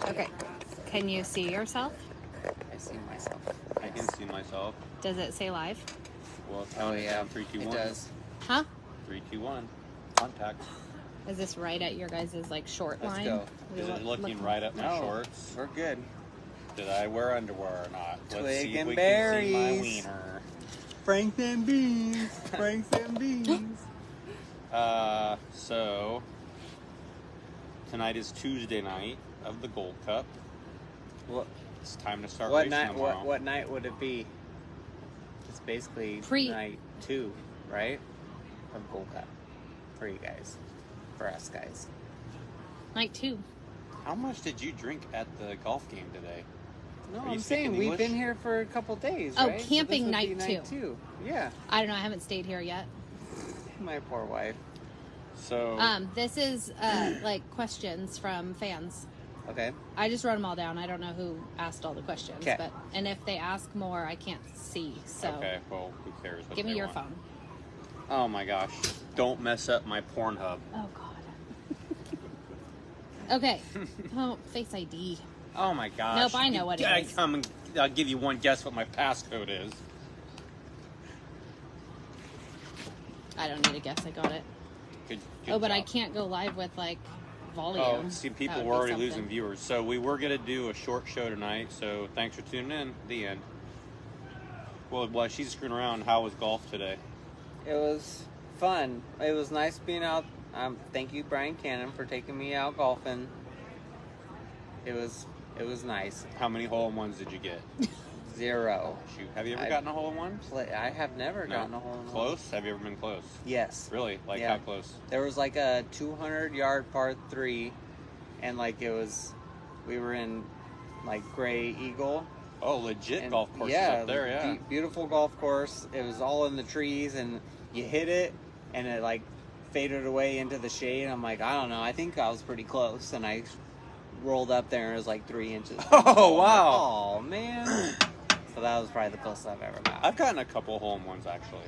Okay. Can you see yourself? I see myself. I can see myself. Does it say live? Well, Oh yeah, 3, 2, 1. it does. Huh? 3, 2, 1. Contact. Is this right at your guys' like short Let's line? go. We Is it look- looking look- right at my No, shorts? we're good. Did I wear underwear or not? Let's Twig see if and we can see my berries. wiener. Franks and beans. Franks and beans. So tonight is Tuesday night of the Gold Cup. What? It's time to start What racing night? tomorrow. What night would it be? It's basically night 2, right? Of Gold Cup for you guys, for us guys. Night 2. How much did you drink at the golf game today? No, Are you I'm speaking saying we've English? been here for a couple days, Oh, right? So camping this would be night 2. Yeah, I don't know. I haven't stayed here yet. my poor wife. So This is like questions from fans. Okay. I just wrote them all down. I don't know who asked all the questions, 'Kay. but and if they ask more, I can't see. So okay, well, who cares? What give me they your want. phone. Oh my gosh! Don't mess up my Pornhub. Oh God. Okay. Oh, Face ID. Oh my gosh! Nope, I know what it I is. come and I'll give you one guess what my passcode is. I don't need a guess. I got it. Good Oh, but I job. can't go live with like volume. Oh, see, That people would were be already something. losing viewers. So we were going to do a short show tonight. So thanks for tuning in. The end. Well, while she's screwing around, how was golf today? It was fun. It was nice being out. Thank you, Brian Cannon, for taking me out golfing. It was nice. How many hole-in-ones did you get? 0. Shoot, have you ever I- gotten a hole-in-one? I have never No? gotten a hole in one. Close? Have you ever been close? Yes. Really? Like Yeah. how close? There was like a 200-yard par 3, and like we were in like Gray Eagle. Oh, legit And golf courses yeah, up there, yeah. Beautiful golf course. It was all in the trees, and you hit it, and it like faded away into the shade. I'm like, I don't know. I think I was pretty close, and I rolled up there, and it was like 3 inches. Oh, wow. Oh man. So that was probably the closest I've ever got. I've gotten a couple hole-in-ones, actually.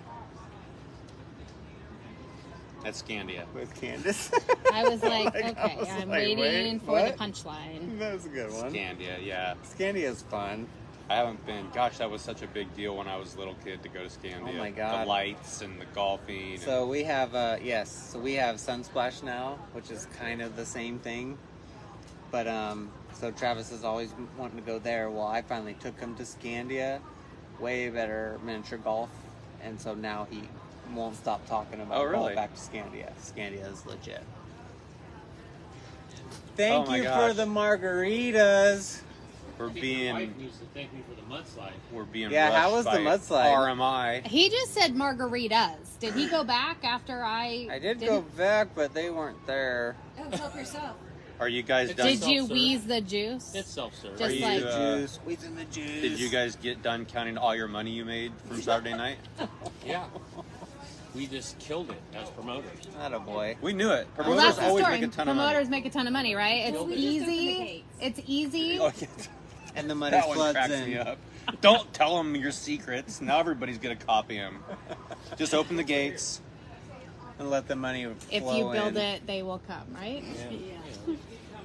At Scandia. With Candace. I was like, Like, I okay, was I'm like, waiting wait, for what? the punchline. That was a good one. Scandia, yeah. Scandia's fun. I haven't been. Gosh, that was such a big deal when I was a little kid to go to Scandia. Oh my God. The lights and the golfing. So we have so we have Sunsplash now, which is kind of the same thing. But so Travis is always wanting to go there. Well, I finally took him to Scandia, way better miniature golf, and so now he won't stop talking about Oh, really? going back to Scandia. Scandia is legit. Thank Oh my you gosh. for the margaritas. we're My wife being needs to thank me for the mudslide. we're being Yeah, how rushed was the by mudslide? RMI. He just said margaritas. Did he go back after I did didn't- go back, but they weren't there. Oh, help yourself. Are you guys done? Did you Self-serve. wheeze the juice? It's self-serve. Just Are you, like- Juice, squeezing the juice. Did you guys get done counting all your money you made from Saturday night? Yeah. We just killed it as promoters. Not boy. We knew it. Well, Promoters that's the always story. make a ton of Promoters money. make a ton of money, right? It's Well, we just opened the easy. gates. It's easy. Oh, yeah. And the money That one floods cracks in. me up. Don't tell them your secrets. Now everybody's gonna copy them. Just open the gates. And let the money If flow you build in. it, they will come, right? Yeah.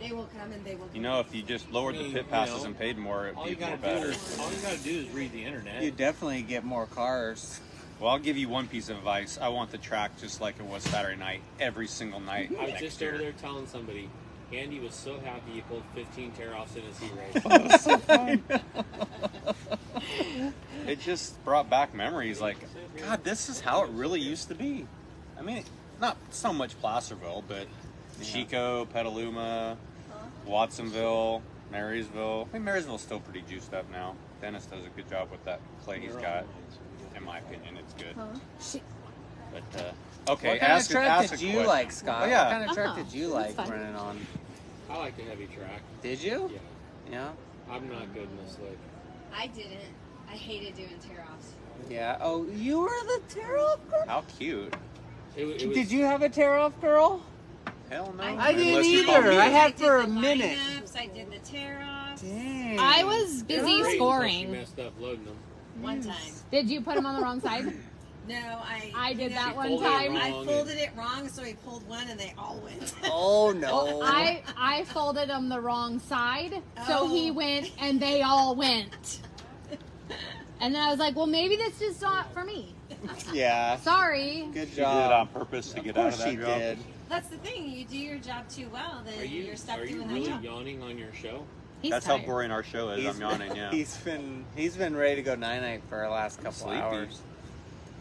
They will come and they will come. You know, if you just lowered the pit passes and paid more, it'd All be you more gotta better. do is read the internet. You definitely get more cars. Well, I'll give you one piece of advice. I want the track just like it was Saturday night, every single night. I was next just year. over there telling somebody, Andy was so happy he pulled 15 tear-offs in his heat race. It just brought back memories. Like, God, this is how it really used to be. I mean, not so much Placerville, but Chico, Petaluma, Watsonville, Marysville. I think Marysville's still pretty juiced up now. Dennis does a good job with that clay he's got. In my opinion, it's good. But okay, What kind of ask track a did you question. like, Scott? Oh, yeah. What kind of track Oh, did you that's like fun. running on? I like the heavy track. Did you? Yeah. Yeah. I'm not good in this slick. I didn't. I hated doing tear-offs. Yeah. Oh, you were the tear-off girl? How cute. It was, Did you have a tear-off girl? Hell no. I didn't Unless you call either. me. I had did for a the minute. lineups, I did the tear-offs. Dang. I was busy Great until She scoring. messed up loading them. One time. Did you put him on the wrong side? No, I did that She one folded it time. I wrong folded it wrong, so he pulled one, and they all went. Oh no! I folded them the wrong side, so he Oh. went and they all went. And then I was like, well, maybe this is not for me. Yeah. Sorry. Good She did it on job. purpose to Of get out course of that she job. did. That's the thing. You do your job too well, then Are you you're stuck doing that really job. yawning on your show? He's That's tired. how boring our show is. I'm yawning. Yeah. He's been ready to go night for the last couple sleepy. hours.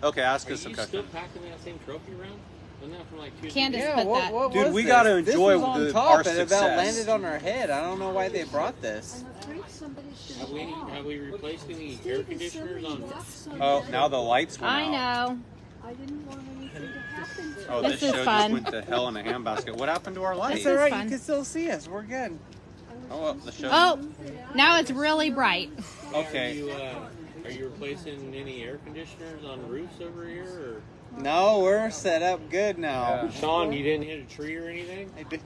Okay, ask Are us some you still questions. packing that same trophy around? Wasn't that from like 2 Candace years put that. Dude, was we this? gotta This enjoy was on the- top our and it about success. landed on our head. I don't know why they brought this. Have we replaced any air conditioners on? Oh, now the lights went I out. know. I didn't want anything to happen to Oh, This this is show fun. just went to hell in a handbasket. What happened to our lights? It's This is alright. fun. You can still see us. We're good. Oh, well, the show. Oh, now it's really bright. Okay. Are you replacing any air conditioners on roofs over here? Or? No, we're set up good now. Yeah. Sean, you didn't hit a tree or anything? I did-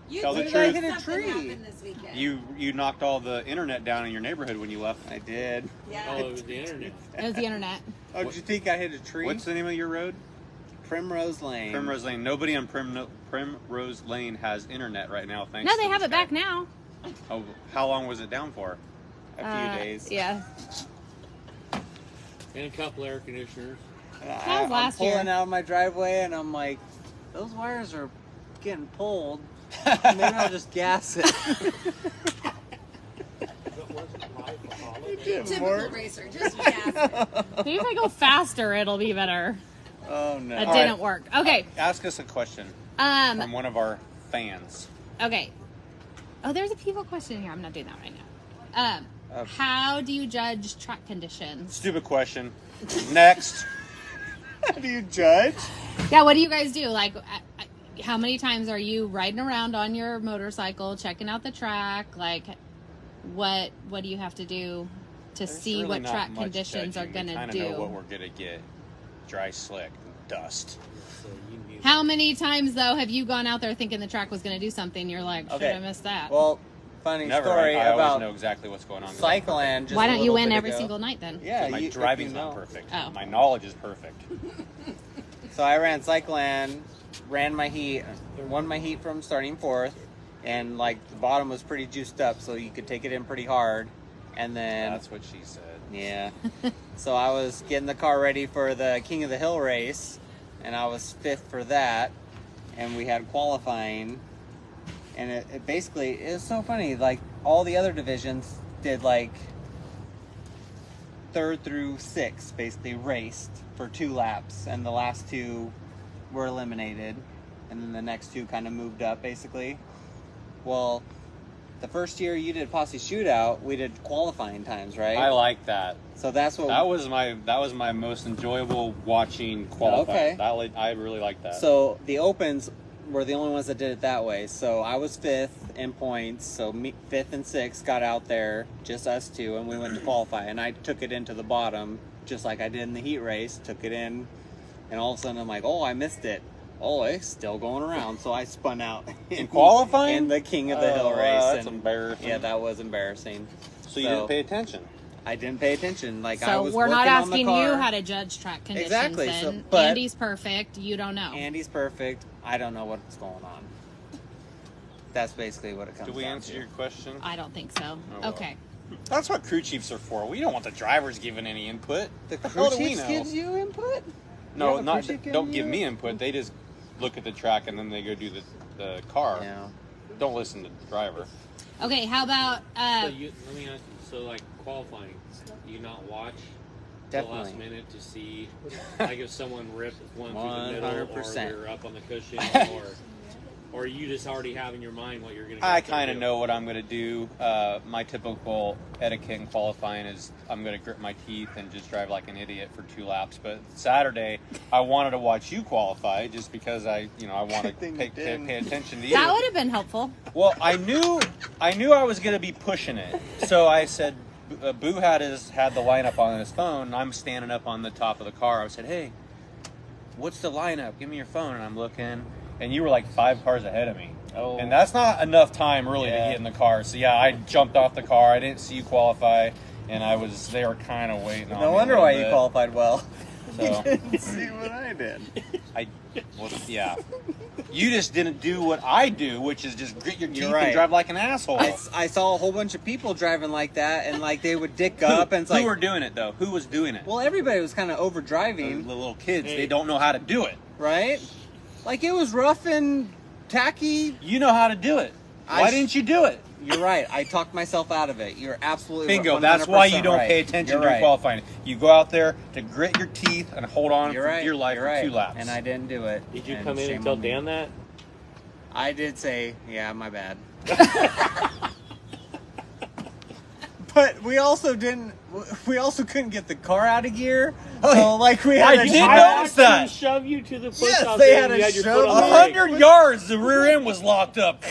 You Tell the did truth. something Hit a tree. happened this weekend. You knocked all the internet down in your neighborhood when you left. I did. Yeah. Oh, it was the internet. It was the internet. Oh, did you think I hit a tree? What's the name of your road? Primrose Lane? Primrose Lane. Nobody on Primrose Lane has internet right now. Thanks. No, they to have this it back guy. now. Oh, how long was it down for? A few days. Yeah. And a couple air conditioners. That was I'm last pulling year. out of my driveway and I'm like, those wires are getting pulled. Maybe I'll just gas it. Typical racer, just gas it. Maybe if I go faster, it'll be better. Oh no. It All didn't right. work. Okay. Ask us a question from Um. one of our fans. Okay. Oh, there's a people question here. I'm not doing that right now. Okay. How do you judge track conditions? Stupid question. Next. How do you judge? Yeah. What do you guys do? Like, how many times are you riding around on your motorcycle, checking out the track? Like, what do you have to do to There's see really what not track much conditions judging. are going We to kinda do? know what we're gonna get. Dry, slick, and dust. So you knew. How many times though have you gone out there thinking the track was going to do something? You're like, should Okay. I miss that? Well, funny Never. story I always about know exactly what's going on. Cycleland. Just Why a don't you little win bit every ago. single night then? Yeah, My you, driving's if you not know. perfect. Oh. My knowledge is perfect. So I ran Cycleland, ran my heat, won my heat from starting fourth, and like the bottom was pretty juiced up, so you could take it in pretty hard. And then That's what she said. yeah, so I was getting the car ready for the King of the Hill race, and I was fifth for that, and we had qualifying, and it basically it was so funny. Like all the other divisions did like third through sixth, basically raced for 2 laps, and the last 2 were eliminated, and then the next 2 kind of moved up, basically. Well, the first year you did Posse Shootout, we did qualifying times, right? I like that. So that's what. That was my most enjoyable watching qualifying. Okay. I really like that. So the opens were the only ones that did it that way. So I was fifth in points. So me, fifth and sixth got out there, just us two, and we went to qualify. And I took it into the bottom, just like I did in the heat race. Took it in, and all of a sudden I'm like, oh, I missed it. Oh, it's still going around. So I spun out in qualifying in the King of the Hill race. That's and embarrassing. yeah, that was embarrassing. So you didn't pay attention. I didn't pay attention. Like I So was we're not working on the asking car. you how to judge track conditions. Exactly, Then. so- but- Andy's perfect. You don't know. Andy's perfect. I don't know what's going on. That's basically what it comes Did we down answer to. your question? I don't think so. well. Okay. That's what crew chiefs are for. We don't want the drivers giving any input. The hell crew do we chiefs know? gives you input? No, Yeah, the not crew chief don't giving give you me input. They just look at the track and then they go do the car. Yeah. Don't listen to the driver. Okay. How about So let me ask you. So like qualifying, do you not watch the last Definitely. minute to see, like if someone ripped one through the middle, or 100%. they're up on the cushion, or you just already have in your mind what you're going to. I kind of know what I'm going to do. My typical etiquette in qualifying is I'm going to grit my teeth and just drive like an idiot for 2 laps. But Saturday, I wanted to watch you qualify just because I want to thing you pay didn't. attention to you. that would have been helpful. Well, I knew I was going to be pushing it, so I said, Boo had the lineup on his phone, and I'm standing up on the top of the car. I said, "Hey, what's the lineup? Give me your phone." And I'm looking, and you were like 5 cars ahead of me. Oh. And that's not enough time really to Yeah. get in the car. So yeah, I jumped off the car. I didn't see you qualify, and they were kind of waiting on me No a wonder little why you bit. qualified well. So didn't see what I did. yeah. You just didn't do what I do, which is just grit your teeth You're right. and drive like an asshole. I saw a whole bunch of people driving like that, and like they would dick Who, up, and it's like, who were doing it though? Who was doing it? well, everybody was kind of over The driving, little kids, Hey. they don't know how to do it. right? Like it was rough and tacky. You know how to do it. I Why sh- didn't you do it? You're right. I talked myself out of it. You're absolutely Bingo. 100% That's why you don't right. pay attention You're during right. qualifying. You go out there to grit your teeth and hold on You're for right. dear life You're for right. 2 laps. And I didn't do it. Did you and come in shame and tell on me. Dan that? I did say, yeah, my bad. But we also didn't. We also couldn't get the car out of gear. Oh, So like we had I to did drive- notice that. To shove you to the push Yes, off they there had and you a had your shove foot on the brake. 100 yards, the rear end was locked up.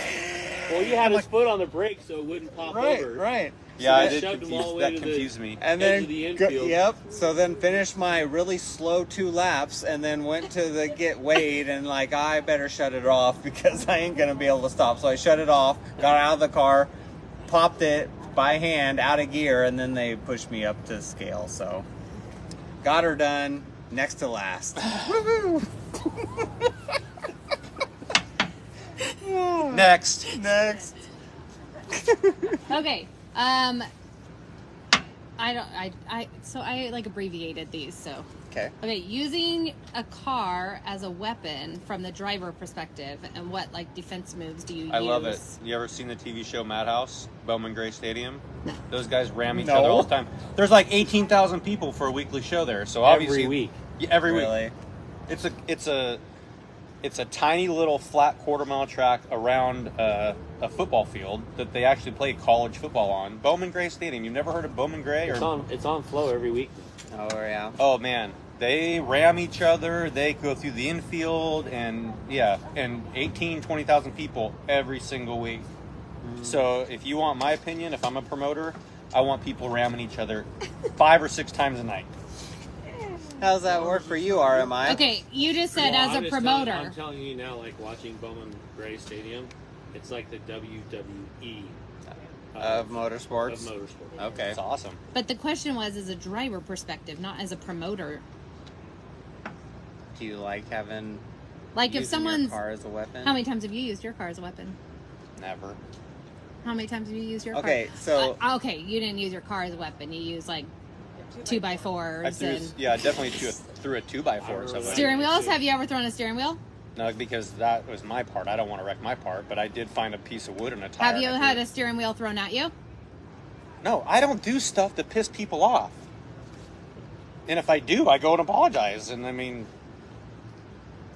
Well, you had his foot on the brake so it wouldn't pop Right, over. right. Yeah, I that did shoved him confuse, all the way that to the- confused me. And Edge then of the infield. yep. So then finished my really slow 2 laps, and then went to the get weighed, and like I better shut it off because I ain't gonna be able to stop. So I shut it off, got out of the car, popped it by hand out of gear, and then they pushed me up to scale. So got her done, next to last. Woohoo! Next. Next. Okay. So I like abbreviated these. So Okay. okay, using a car as a weapon from the driver perspective, and what like defense moves do you use? I love it. You ever seen the TV show Madhouse, Bowman Gray Stadium? No. Those guys ram each No. other all the time. There's like 18,000 people for a weekly show there, so obviously Every week. Yeah, every week. Really? It's a tiny little flat quarter-mile track around a football field that they actually play college football on. Bowman Gray Stadium. You've never heard of Bowman Gray? It's on flow every week. Oh yeah. Oh man, they ram each other. They go through the infield, and 20,000 people every single week. So if you want my opinion, if I'm a promoter, I want people ramming each other 5 or 6 times a night. How's that work for you, RMI? Okay, you just said Well, as a I'm just promoter. I'm telling you now, like watching Bowman Gray Stadium, it's like the WWE Of motorsports. of motorsport. Okay. It's awesome. But the question was as a driver perspective, not as a promoter. Do you like having Like if using your someone's car as a weapon? how many times have you used your car as a weapon? Never. How many times have you used your Okay, car? so Okay, you didn't use your car as a weapon. You used like 2x4s I and definitely threw a 2x4 or something. steering wheels. Have you ever thrown a steering wheel? No, because that was my part. I don't want to wreck my part, but I did find a piece of wood and a tire. Have you and I had threw a it. steering wheel thrown at you? No, I don't do stuff to piss people off. And if I do, I go and apologize. And I mean,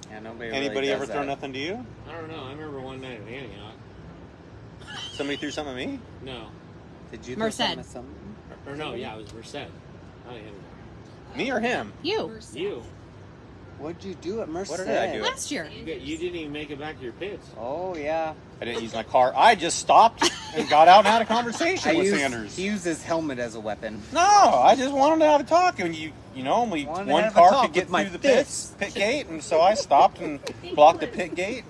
yeah, nobody anybody really ever does throw that. nothing to you? I don't know. I remember one night at Antioch. Somebody threw something at me? No, Did you Merced. throw something at something? or no, yeah, it was Merced. Not Antioch. Me or him? You You. What'd you do at Merced? What did I do? last year. You didn't even make it back to your pits. Oh yeah. I didn't use my car. I just stopped and got out and had a conversation with Sanders. He used his helmet as a weapon. No, I just wanted to have a talk. And you know, only Wanted to one have a car talk could get with my through the fists. pit gate, and so I stopped and blocked the pit gate.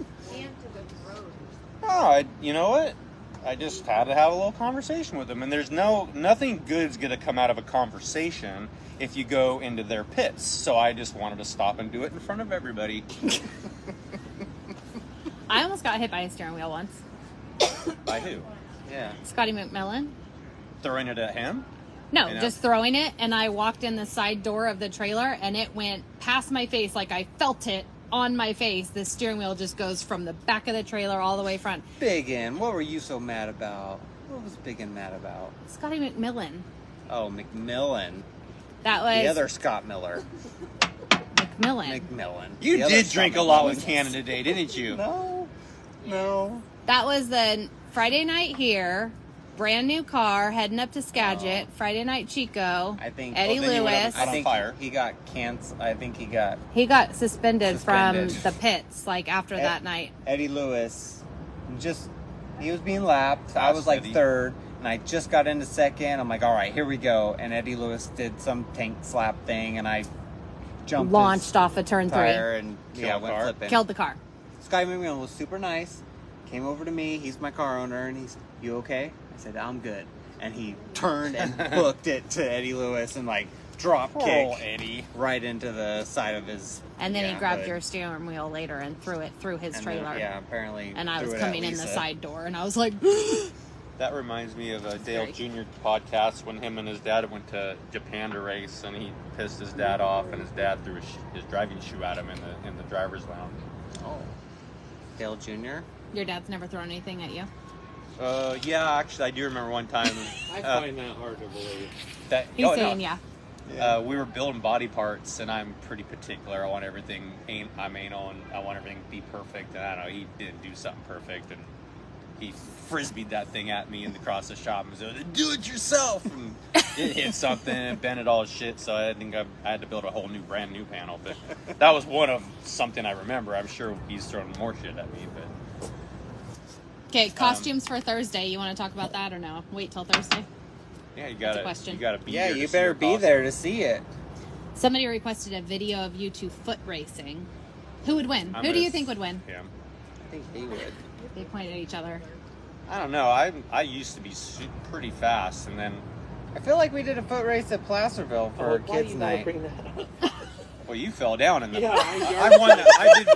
Oh, you know what? I just had to have a little conversation with them, and there's nothing good's gonna come out of a conversation if you go into their pits. So I just wanted to stop and do it in front of everybody. I almost got hit by a steering wheel once. By who? Yeah. Scotty McMillan. Throwing it at him? No, You know? just throwing it, and I walked in the side door of the trailer, and it went past my face, like I felt it on my face. The steering wheel just goes from the back of the trailer all the way front. Biggin, what were you so mad about? What was Biggin mad about? Scotty McMillan. Oh, McMillan. That was The other Scott Miller. McMillan. McMillan. You The other did Scott drink a Miller lot was- with Canada Day, didn't you? No. No. That was the Friday night here. Brand new car heading up to Skagit. Friday night Chico. I think Eddie then you went up Lewis. and I on think fire. he got canceled. I think he got He got suspended Suspended. from the pits like after that night. Eddie Lewis. He was being lapped. I was like Eddie. third, and I just got into second. I'm like, all right, here we go. And Eddie Lewis did some tank slap thing, and I jumped Launched his off of turn 3. tire and Killed went car. flipping. Killed the car. Sky McMillan was super nice. Came over to me. He's my car owner, and he's, "You okay?" I said, "I'm good." And he turned and hooked it to Eddie Lewis and like drop Poor kick old Eddie. right into the side of his. And then he grabbed hood. your steering wheel later and threw it through his And then, trailer. yeah, apparently. And I threw was it at coming in the Lisa. side door, and I was like, That reminds me of a Dale scary. Jr. podcast when him and his dad went to Japan to race, and he pissed his dad off, and his dad threw his driving shoe at him in the driver's lounge. Oh. Dale Jr. your dad's never thrown anything at you. Yeah, actually, I do remember one time I find that hard to believe. that He's oh, no. saying, yeah. We were building body parts, and I'm pretty particular. I want everything. I'm anal, and I want everything to be perfect. And I don't know, he didn't do something perfect, and he frisbeed that thing at me across the shop and said, "Do it yourself!" And it hit something and bent it all as shit. So I think I had to build a whole brand new panel. But that was one of something I remember. I'm sure he's throwing more shit at me, but Okay, costumes for Thursday. You want to talk about that or no? Wait till Thursday. yeah, you That's a gotta question. be. Yeah, here you to see better your be costume. there to see it. Somebody requested a video of you two foot racing. Who would win? I'm Who do gonna you think would win? Him. I think he would. They pointed at each other. I don't know. I used to be pretty fast, and then I feel like we did a foot race at Placerville for Why kids' you gotta night. bring that up? well, you fell down in the. Yeah, I won that.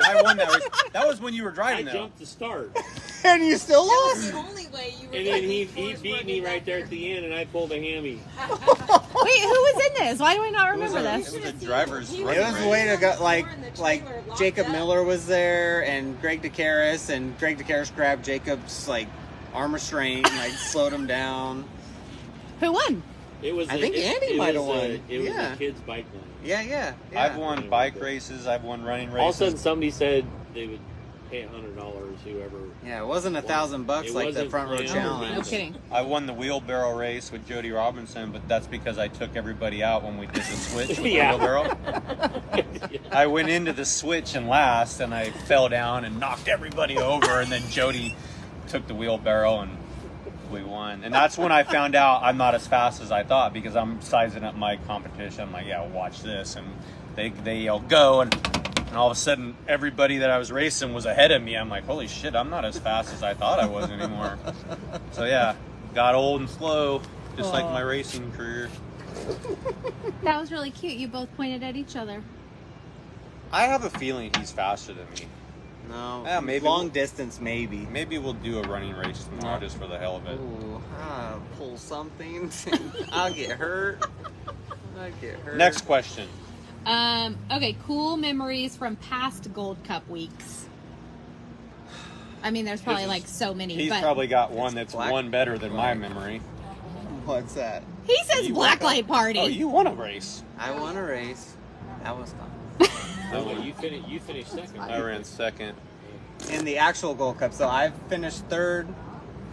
I won that race. That was when you were I driving though. jumped the start. And you still That was lost. the only way you were And then he Forrest beat Gump me did right that there there. at the end, and I pulled a hammy. Wait, who was in this? Why do I not remember It this? was a driver's He running It was race. a way to go, like The trailer locked Jacob up. Miller was there and Greg DeCaris, and Greg DeCaris grabbed Jacob's like arm restraint and like slowed him down. Who won? It was. I think Andy it might have was won. It was Yeah. a kid's bike one. Yeah. I've won bike races. I've won running All of a races. sudden, somebody said they would pay $100. Whoever. Yeah, it wasn't $1,000 It like the wasn't front row planned. challenge. No kidding. I won the wheelbarrow race with Jody Robinson, but that's because I took everybody out when we did the switch with Yeah. the wheelbarrow. I went into the switch and last, and I fell down and knocked everybody over, and then Jody took the wheelbarrow and we won. And that's when I found out I'm not as fast as I thought, because I'm sizing up my competition. I'm like, yeah, watch this. And they yell, go, and all of a sudden everybody that I was racing was ahead of me. I'm like, holy shit, I'm not as fast as I thought I was anymore. So yeah, got old and slow, just like my racing career. That was really cute. You both pointed at each other. I have a feeling he's faster than me. No, Yeah, maybe long we'll- distance maybe. Maybe we'll do a running race tomorrow just for the hell of it. Ooh, I'll pull something. I'll get hurt. I'll get hurt. Next question. Okay, cool memories from past Gold Cup weeks. I mean, there's probably His is- like so many, He's but probably got one that's black- one better than my black. memory. What's that? he says You blacklight party. Oh, you won a race. I won a race. That was fun. No, wait, you finished second. I ran second. In the actual Gold Cup, so I've finished third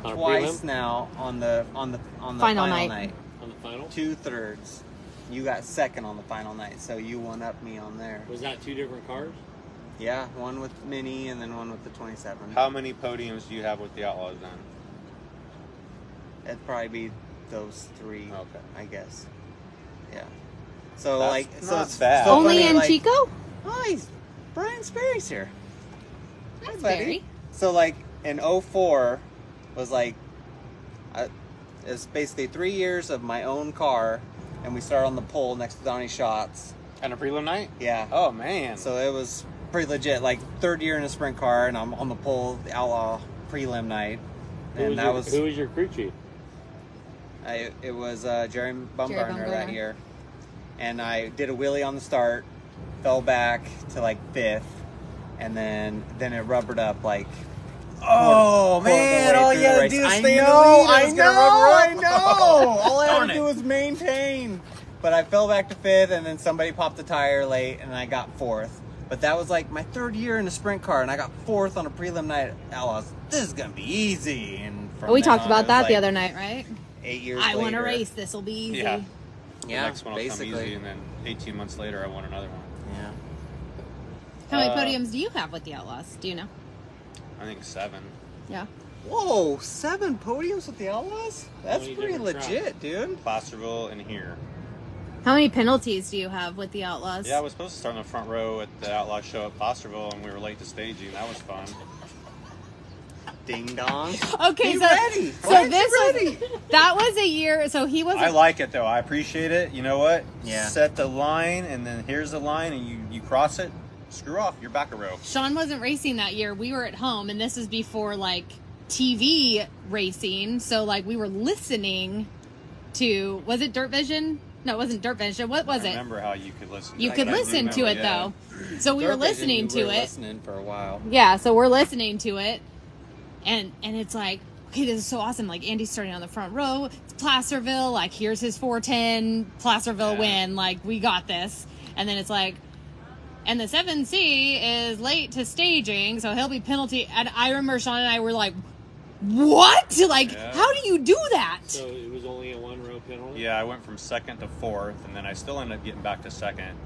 On a twice prelim? now on the Final night. On the final? 2/3. You got second on the final night, so you one up me on there. Was that two different cars? Yeah, one with Mini and then one with the 27. How many podiums do you have with the Outlaws then? It'd probably be those three. Okay. I guess. Yeah. So That's like, so not it's bad. so Only funny, in like, Chico? Oh, Brian Sperry's here. That's buddy. very. So like in 04 was like, it's basically 3 years of my own car, and we started on the pole next to Donnie Schatz. And a prelim night? Yeah. Oh man. So it was pretty legit. Like third year in a sprint car, and I'm on the pole, the Outlaw prelim night, and that was who was your crew chief? it was Jerry Bumgarner that Bumgarner. year, and I did a wheelie on the start, fell back to like fifth, and then it rubbered up like. oh Quarter of the way man, all through you the gotta race. do is I stay in the know, lead. I It's gonna rubber know, up. I know. All I had Darn to it. do was maintain. But I fell back to fifth, and then somebody popped the tire late, and I got fourth. But that was like my third year in a sprint car, and I got fourth on a prelim night at Outlaws. This is gonna be easy. And from We then talked on, about it was that the like other night, right? 8 years I want to later. race. This will be easy. Yeah. The Yeah, next one will basically. come easy, and then 18 months later, I won another one. Yeah. How many Uh, podiums do you have with the Outlaws? Do you know? I think 7. Yeah. Whoa, 7 podiums with the Outlaws? That's many pretty different legit, dude. Placerville and here. How many penalties do you have with the Outlaws? Yeah, I was supposed to start in the front row at the Outlaw show at Placerville, and we were late to staging. That was fun. Ding dong. Okay, Be so ready. so Why aren't this you was ready? that was a year. So he was. I like it though. I appreciate it. You know what? Yeah. Set the line, and then here's the line, and you cross it. Screw off. You're back a row. Sean wasn't racing that year. We were at home, and this is before like TV racing. So like we were listening to. Was it Dirt Vision? No, it wasn't Dirt Vision. What was I it? remember how you could listen. You to could it. I do listen to remember, it yeah. though. So we were Dirt Vision, listening to we were it. listening for a while. Yeah, so we're listening to it, and it's like, okay, this is so awesome. Like Andy's starting on the front row. It's Placerville. Like here's his 410 Placerville Yeah. win. Like we got this. And then it's like, and the 7C is late to staging, so he'll be penalty. And I remember Sean and I were like, what? Like, Yeah. how do you do that? So it was only a 1 row penalty? Yeah, I went from second to fourth, and then I still ended up getting back to second,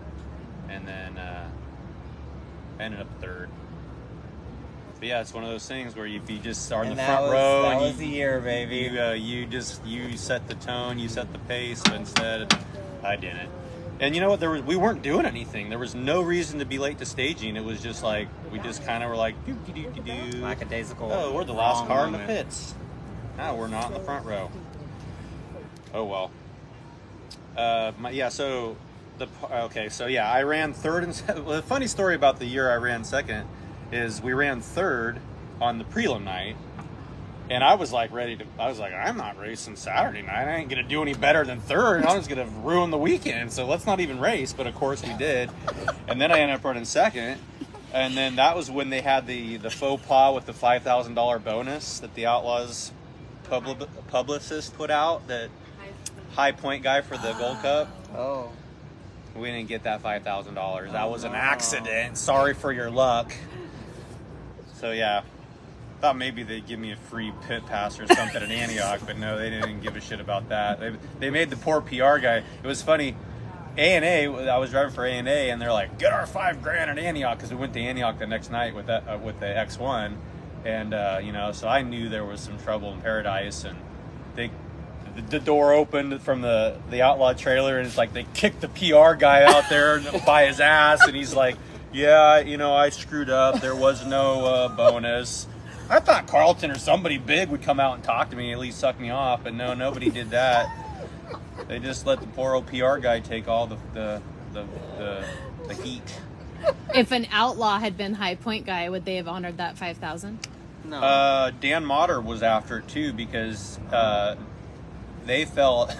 and then I ended up third. But yeah, it's one of those things where if you just are in And the that front was, row that and was the year, baby. you set the tone, you set the pace, but instead I didn't. And you know what? We weren't doing anything. There was no reason to be late to staging. It was just like we just kind of were like, do. Lackadaisical. Oh, we're the last Wrong car in the moment. pits. No, we're not in the front row. Oh well. I ran third and well, the funny story about the year I ran second is we ran third on the prelim night, and I was like I'm not racing Saturday night. I ain't gonna do any better than third. I was gonna ruin the weekend, so let's not even race. But of course we did, and then I ended up running second. And then that was when they had the faux pas with the $5,000 bonus that the Outlaws publicist put out, that high point guy for the Gold Cup. Oh. We didn't get that $5,000. That was an accident. Sorry for your luck. So yeah, thought maybe they'd give me a free pit pass or something at Antioch, but no, they didn't give a shit about that. They made the poor PR guy. It was funny. A&A, I was driving for A&A, and they're like, get our $5,000 at Antioch, because we went to Antioch the next night with that with the X1, and so I knew there was some trouble in Paradise, and the door opened from the Outlaw trailer, and it's like they kicked the PR guy out there by his ass, and he's like, yeah, I screwed up. There was no bonus. I thought Carlton or somebody big would come out and talk to me, at least suck me off, but no, nobody did that. They just let the poor old PR guy take all the heat. If an outlaw had been high point guy, would they have honored that 5,000? No. Dan Motter was after it too, because they felt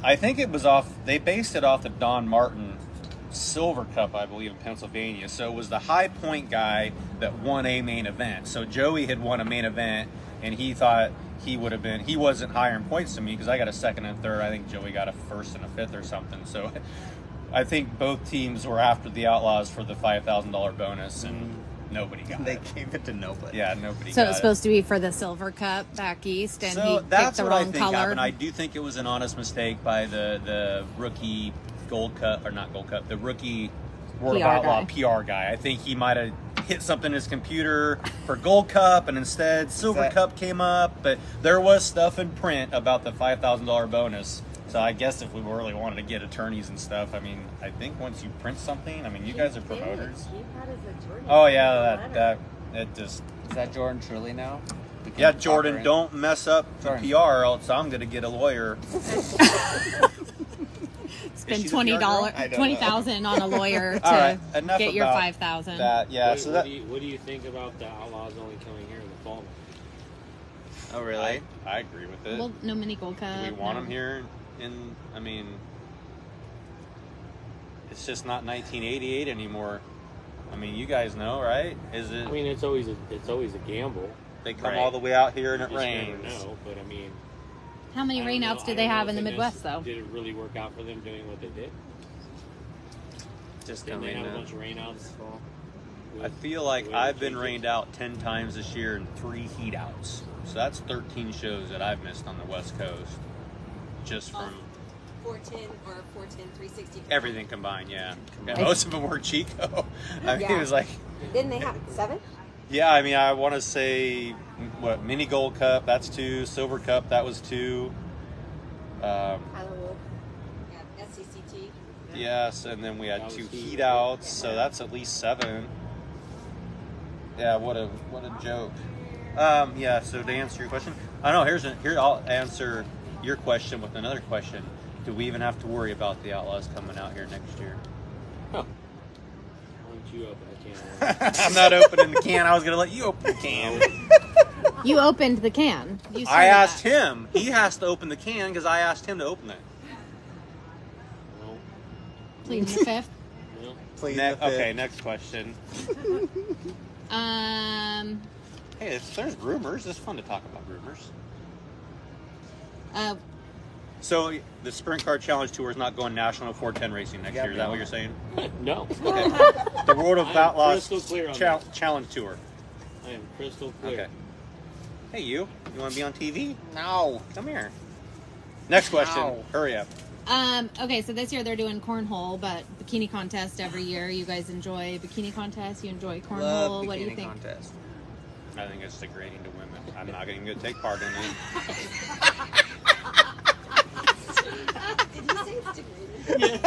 I think it was they based it off the Don Martin Silver Cup, I believe, in Pennsylvania. So it was the high point guy that won a main event. So Joey had won a main event, and he thought he wasn't higher in points than me, because I got a second and third. I think Joey got a first and a fifth or something. So I think both teams were after the Outlaws for the $5,000 bonus, and nobody got They it. gave it to nobody. Yeah, nobody So got it's supposed to be for the Silver Cup back east, and so he picked that's the what I wrong think color. happened. I do think it was an honest mistake by the rookie Gold Cup, or not Gold Cup, the rookie World of PR Outlaw guy. PR guy. I think he might have hit something in his computer for Gold Cup, and instead Silver That- Cup came up. But there was stuff in print about the $5,000 bonus. So I guess if we really wanted to get attorneys and stuff, I mean, I think once you print something, I mean, you guys are promoters. Oh yeah, that just. Is that Jordan Truly now? We can Yeah, talk Jordan, her in. don't mess up the Jordan. PR, else I'm gonna get a lawyer. Spend Is she the PR girl? I don't know. $20,000 on a lawyer to All right, enough get your about 5,000. That, yeah. What, So what that do you think about the Outlaws only coming here in the fall? Oh, really? I agree with it. Well, no mini Gold Cup. Do we want no. them here? I mean, it's just not 1988 anymore. I mean, you guys know, right? Is it? I mean, it's always a gamble. They come Right. all the way out here and You it just never rains. know, but I mean, How many I don't rainouts know- did I they don't know have if in the it Midwest, though? Did it really work out for them doing what they did? Just Didn't they coming have a in. bunch of rainouts? I feel like with I've been changes? rained out 10 times this year in 3 heat outs. So that's 13 shows that I've missed on the West Coast. Just from 410 or 410, 360. everything combined, yeah. Combined. Most of them were Chico. I mean, Yeah. it was like, Didn't they have 7? yeah, I mean, I want to say, Mini Gold Cup, that's 2. Silver Cup, that was 2. Tyler Wolf. Yeah, SCCT. Yes, and then we had That was 2 two. heat outs, so that's at least 7. Yeah, what a joke. Yeah. So to answer your question, I know. Here I'll answer your question with another question. Do we even have to worry about the Outlaws coming out here next year? Why don't you open the can? I'm not opening the can. I was gonna let you open the can. You opened the can. You I started asked that. him. He has to open the can because I asked him to open it. No. Pleading the fifth. No. Please, the fifth. Okay, next question. Hey, there's rumors. It's fun to talk about rumors. So the Sprint Car Challenge Tour is not going national 410 racing next Yep. year. Is that what you're saying? No. Okay. The World of I am Outlaws crystal clear on Challenge Tour. I am crystal clear. Okay. Hey, you want to be on TV? No. Come here. Next question. No. Hurry up. Okay, so this year they're doing cornhole, but bikini contest every year. You guys enjoy bikini contest? You enjoy cornhole? Love What do you bikini think? contest. I think it's degrading to women. I'm not even going to take part in it. Did he say it's degrading?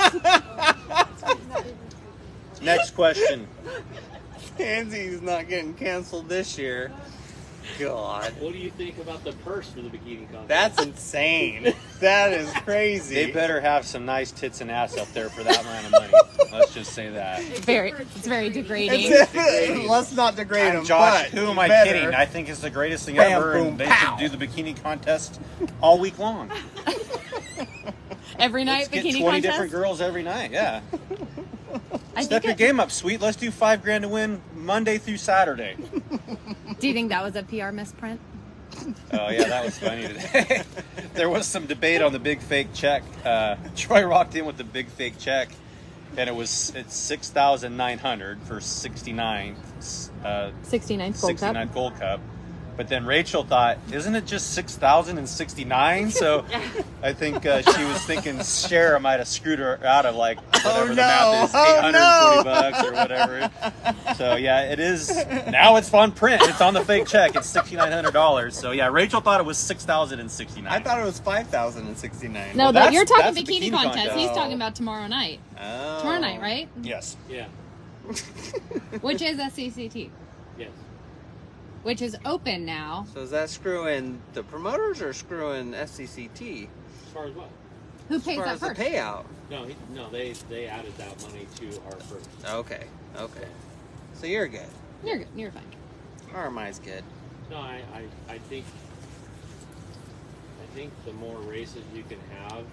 Next question. Pansy's not getting canceled this year. God. What do you think about the purse for the bikini contest? That's insane. That is crazy. They better have some nice tits and ass up there for that amount of money. Let's just say that. It's very degrading. Let's not degrade them. Josh, but who am I better. kidding? I think it's the greatest thing Bam, ever, boom, and they pow. should do the bikini contest all week long. Every night Let's get bikini 20 contest. different girls every night. Yeah. I Step think your game up, sweet. Let's do $5,000 to win Monday through Saturday. Do you think that was a PR misprint? Oh yeah, that was funny today. There was some debate on the big fake check. Troy walked in with the big fake check, and it's $6,900 for 69th 69th Gold Cup. 69th Gold Cup. But then Rachel thought, isn't it just 6,069? So I think she was thinking Shara might have screwed her out of like whatever the math is, $820 or whatever. So yeah, it is. Now it's on print. It's on the fake check. It's $6,900. So yeah, Rachel thought it was 6,069. I thought it was 5,069. No, Well, but you're talking that's a bikini bikini contest. contest. He's Oh. talking about tomorrow night. Oh. Tomorrow night, right? Yes. Yeah. Which is SCCT, Yes. which is open now. So is that screwing the promoters or screwing SCCT? As far as what? Who As pays far that as the first? payout. No, they added that money to our first. Okay. So you're good. You're good. You're fine. RMI's good. No, I think the more races you can have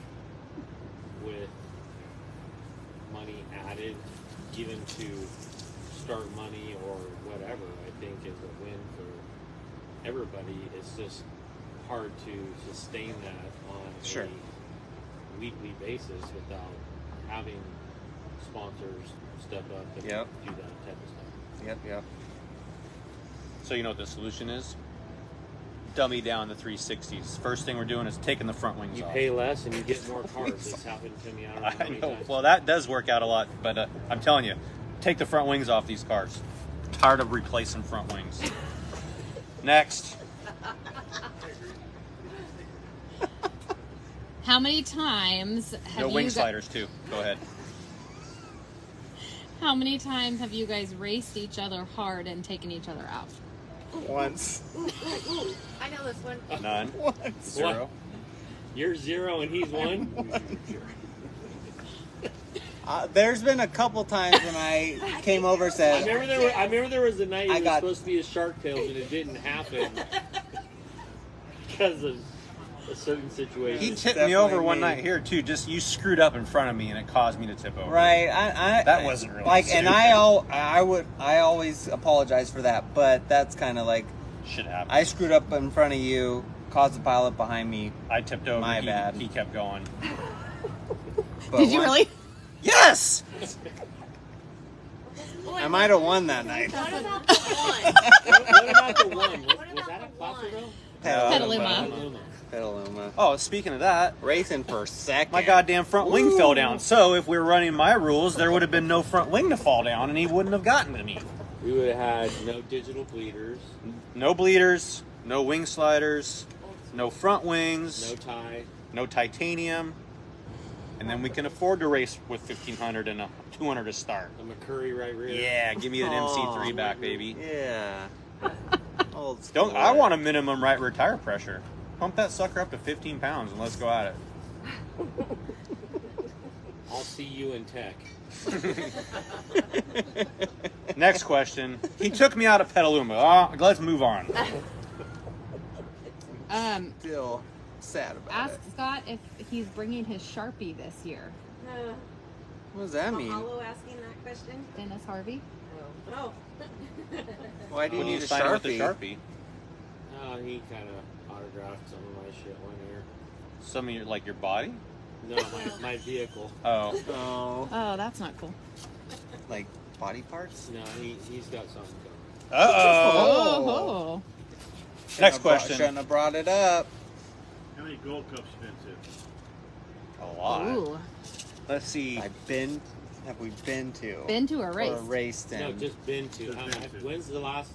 with money added, even to start money or whatever, I think is a win for everybody. It's just hard to sustain that on Sure. a weekly basis without having sponsors step up and Yep. do that type of stuff. Yep. So you know what the solution is? Dummy down the 360s. First thing we're doing is taking the front wings You off. pay less and you get more cars. It's happened to me. I don't know how I many know. times. Well, that does work out a lot, but I'm telling you, take the front wings off these cars. Tired of replacing front wings. Next. How many times have No you wing gu- sliders too. Go ahead. How many times have you guys raced each other hard and taken each other out? Once. I know this one. None. Once. Zero. You're 0 and he's 1. There's been a couple times when I came over and I said, remember there was a night you I were got- supposed to be a Shark Tales and it didn't happen because of a certain situation. He tipped Definitely me over one me. night here too. Just you screwed up in front of me and it caused me to tip over. right, I That wasn't really like, and stupid. I always apologize for that, but that's kind of like, Should happen. I screwed up in front of you, caused the pilot behind me. I tipped over. My bad. He kept going. But Did you one- really? Yes. I might have won that night. What about the one? What about the one? Was about that at the one? Placerville? Petaluma. Petaluma. Oh, speaking of that, Racing for second. my goddamn front wing fell down. So if we were running my rules, there would have been no front wing to fall down, and he wouldn't have gotten to me. We would have had no digital bleeders, No bleeders, no wing sliders, no front no wings, tie. no titanium, and then we can afford to race with 1,500 and 200 to start. The McCurry right rear. Yeah, give me an Aw. MC3 back, baby. Yeah. Old school. Don't. I want a minimum right rear tire pressure. Pump that sucker up to 15 pounds and let's go at it. I'll see you in tech. Next question. He took me out of Petaluma. Let's move on. Still sad about Ask it. Scott if he's bringing his Sharpie this year. What does that mean? Mahalo asking that question. Dennis Harvey. Oh. Why do you When need a sign with Sharpie? the Sharpie. He kind of autographed some of my shit one year. Some of your, like your body? No, my vehicle. Oh. Oh, Oh, that's not cool. like body parts? No, he's got something going. Uh-oh. Oh. Next question. Shouldn't have brought it up. How many Gold Cups you been to? A lot. Ooh. Let's see. Have we been to? Been to a race. Or raced in? No, just been to. When's the last?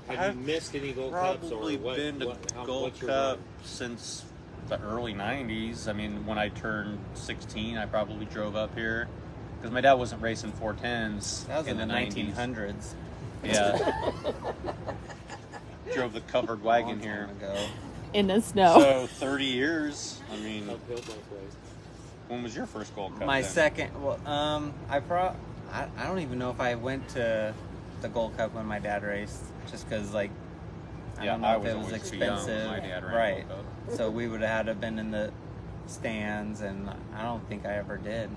Have I've you missed any Gold Cups or Probably what? been to Gold what's your Cup run? since the early 90s. I mean, when I turned 16, I probably drove up here. Because my dad wasn't racing 410s That was in the 90s. 1900s. Yeah. Drove the covered wagon Long here. time ago. In the snow. So 30 years. I mean, Uphill both ways. when was your first Gold Cup? My then? second, well, I don't even know if I went to the Gold Cup when my dad raced, just because like I Yeah, don't know I if was it was always too young when expensive, my dad ran right? Gold Cup. So we would have had to have been in the stands, and I don't think I ever did.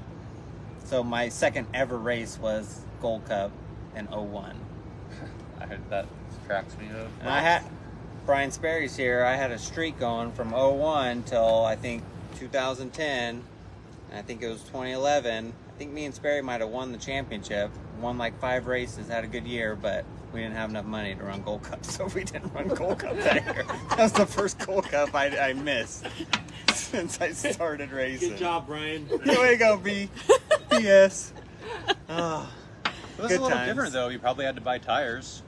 So my second ever race was Gold Cup in 01. I had that tracks me up. And I had Brian Sperry's here. I had a streak going from 01 till I think 2010. And I think it was 2011. I think me and Sperry might have won the championship. Won like 5 races, had a good year, but we didn't have enough money to run Gold Cup, so we didn't run Gold Cup that year. That was the first Gold Cup I missed since I started racing. Good job, Brian. There you go, B. Yes. Oh, It was Good a little times. different though. You probably had to buy tires.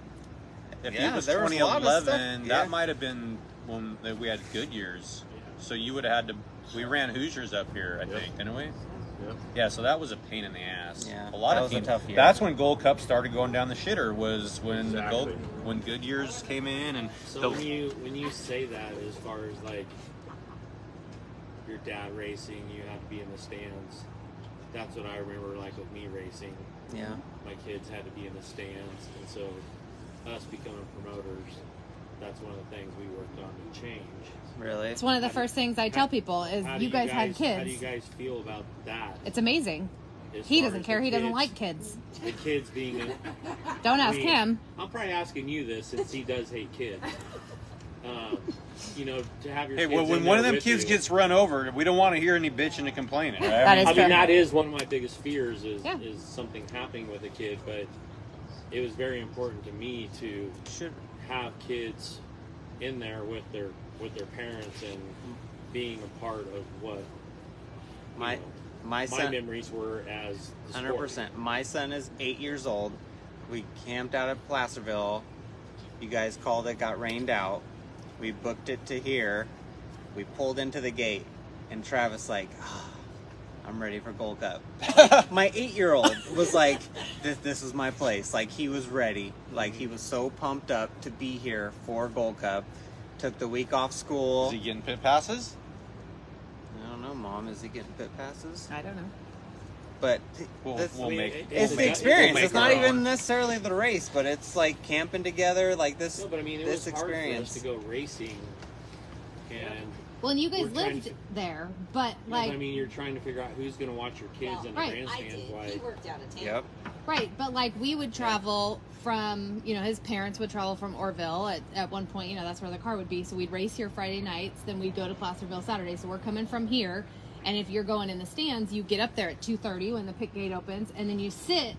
If Yeah, it was there was a lot of 2011, stuff, yeah. that might have been when we had good years. So you would have had to. We ran Hoosiers up here, I think, didn't we? Yep. Yeah. So that was a pain in the ass. Yeah, a lot that of was a teams. tough year. That's when Gold Cup started going down the shitter. Was when the Exactly. when good years came in and So when you say that, as far as like your dad racing, you have to be in the stands. That's what I remember, like with me racing. yeah. My kids had to be in the stands, and so us becoming promoters, that's one of the things we worked on to change. Really? It's one of the first things I tell people is How do you guys had How do you kids. guys feel about that? It's amazing. As He far doesn't as care. the He doesn't kids- like kids. the kids being. Don't ask mean, him. I'm probably asking you this since he does hate kids. You know, to have your hey, kids well, when in one of there them with kids you. gets run over, we don't want to hear any bitching and complaining. Right? That is I true. mean, that is one of my biggest fears is Yeah. is something happening with a kid, but it was very important to me to Should have kids in there with their parents and being a part of what you my know, my my son memories were as the 100%. My son is 8 years old. We camped out at Placerville. You guys called it, got rained out. We booked it to here. We pulled into the gate, and Travis like, I'm ready for Gold Cup. My 8-year-old was like, this is my place. Like he was ready. Like he was so pumped up to be here for Gold Cup. Took the week off school. Is he getting pit passes? I don't know, Mom. Is he getting pit passes? I don't know. But We'll this- make. I mean, we'll it's the make- experience. we'll It's make not our even own. necessarily the race, but it's like camping together, like this. No, but I mean, it this was hard for experience. us to go racing, and Well, and you guys We're trying lived to- there, but no, like, but I mean, you're trying to figure out who's going to watch your kids in the Right. I grandstands. did. Why? He worked out of town. Yep. right, but like we would travel from, his parents would travel from Orville at one point, that's where the car would be. So we'd race here Friday nights, then we'd go to Placerville Saturday. So we're coming from here, and if you're going in the stands, you get up there at 2:30 when the pit gate opens, and then you sit,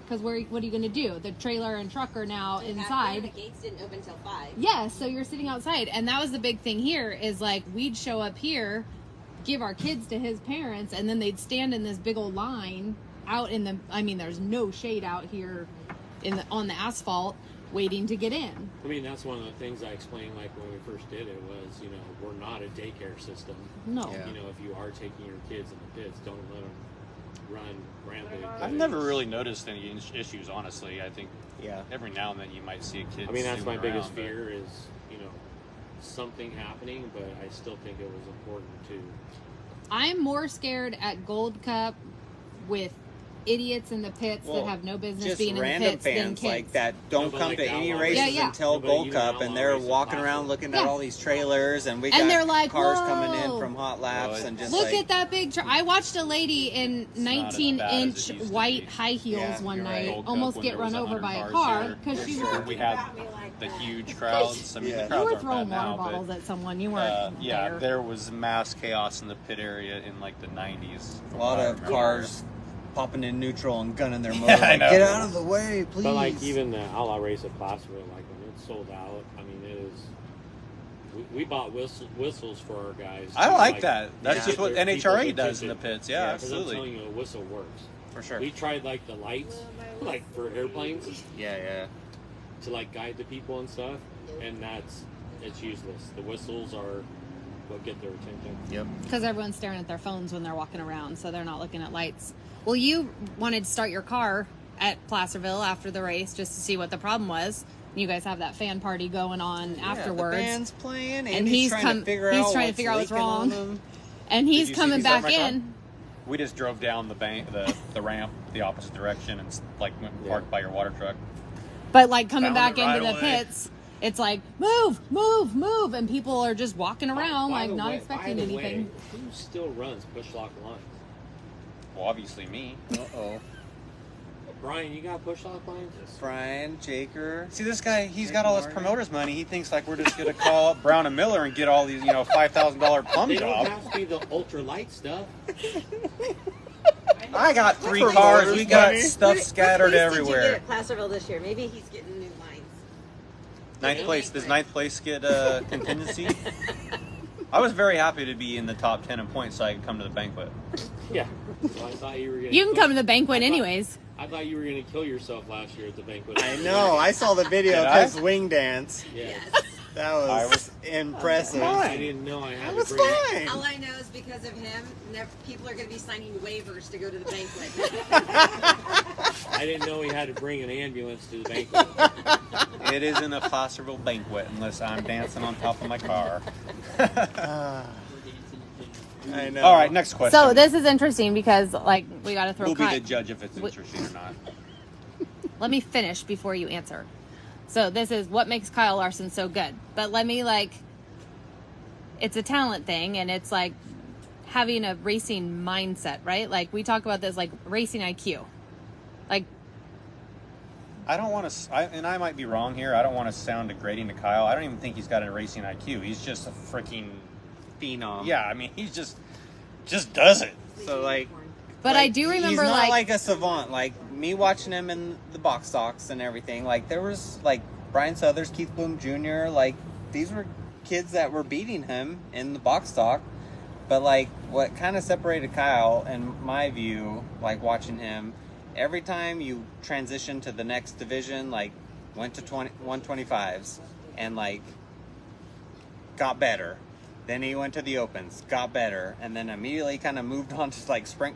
because what are you going to do? The trailer and truck are now And back then, inside. the gates didn't open till 5. Yeah, so you're sitting outside. And that was the big thing here is like we'd show up here, give our kids to his parents, and then they'd stand in this big old line out in the there's no shade out here on the asphalt waiting to get in. I mean, that's one of the things I explained, like when we first did it, was we're not a daycare system. No. Yeah. If you are taking your kids in the pits, don't let them run rampant. I've never really noticed any issues, honestly. I think Yeah. every now and then you might see a kid. I mean, that's my zooming biggest around, but- fear is, something happening, but I still think it was important to. I'm more scared at Gold Cup with idiots in the pits Well, that have no business just being in the random pits than fans kids. like that don't No, but come like to the any outlaw races races. Yeah, yeah. until No, but Gold even Cup, outlaw and they're racing walking classes. around looking Yeah. at all these trailers, and we And got they're like, cars coming in "Whoa." from hot laps, Well, and just Look like, at that big I watched a lady in not as bad as 19-inch it used to white be. high heels Yeah, one you're right. night, Gold Cup almost when get there run was over 100 by a cars car here. because she Sure, was. we had Got me like the that. huge crowds. I mean, Yeah. the You crowds You were aren't throwing bad water now, bottles but at someone. You weren't yeah, there. there was mass chaos in the pit area in like the 90s. a lot of From what I remember. cars popping in neutral and gunning their motor. Yeah, I like, know. get out of the way, please. But like even the outlaw race at Placerville, like when it's sold out, I mean it is. We bought whistles for our guys. I like that. That's Yeah. just what Get their NHRA people's does in the attention. pits. Yeah, Yeah, 'Cause I'm absolutely. telling you, a whistle works. For sure. We tried like the lights, like for airplanes, Yeah. to like guide the people and stuff, and it's useless. The whistles are what get their attention. Yep. Because everyone's staring at their phones when they're walking around, so they're not looking at lights. Well, you wanted to start your car at Placerville after the race just to see what the problem was. You guys have that fan party going on afterwards, Yeah, the band's playing, And he's trying to figure he's out trying to what's figure out what's leaking on wrong. them. and he's Did you see coming me start back my car? in. We just drove down the ramp the opposite direction and like went and parked by your water truck. But like coming Found back it right into the away. pits, it's like move, move, move, and people are just walking around By like the not way- expecting by the anything. way, who still runs push lock lines? Well, obviously me. Uh-oh. Brian, you got push lock lines? Brian, Jaker. See this guy? He's got all this promoters money. He thinks like we're just gonna Oh, call up Brown and Miller and get all these $5,000 plum They don't job. have to be the ultra light stuff. I got 3 Promoters cars. We got money. stuff scattered What race Did you everywhere. get at Placerville this year? Maybe he's getting new lines. Ninth place. Does ninth place get contingency? I was very happy to be in the top 10 in points so I could come to the banquet. Yeah. Well, I thought you were gonna. You can come to the banquet anyways. I thought you were gonna kill yourself last year at the banquet. I know. I saw the video Did of I? his wing dance. Yeah. That was, I was- impressive. I didn't know I had That to was bring. fine. All I know is because of him, people are going to be signing waivers to go to the banquet. I didn't know he had to bring an ambulance to the banquet. It isn't a Placerville banquet unless I'm dancing on top of my car. I know. All right, next question. So this is interesting because like we got to throw. We'll be Ky- the judge if it's interesting or not. Let me finish before you answer. So this is what makes Kyle Larson so good. But let me it's a talent thing, and it's like having a racing mindset, right? Like we talk about this like racing IQ. Like I don't want to, and I might be wrong here. I don't want to sound degrading to Kyle. I don't even think he's got a racing IQ. He's just a freaking Phenom. yeah. I mean, he's just does it. So like, but I do remember he's not like like a savant. Like me watching him in the box stocks and everything. Like there was like Brian Southers, Keith Bloom Jr. Like these were kids that were beating him in the box stock. But like what kind of separated Kyle, in my view, like watching him, every time you transition to the next division, like went to 125s and like got better. Then he went to the opens, got better, and then immediately kind of moved on to like sprint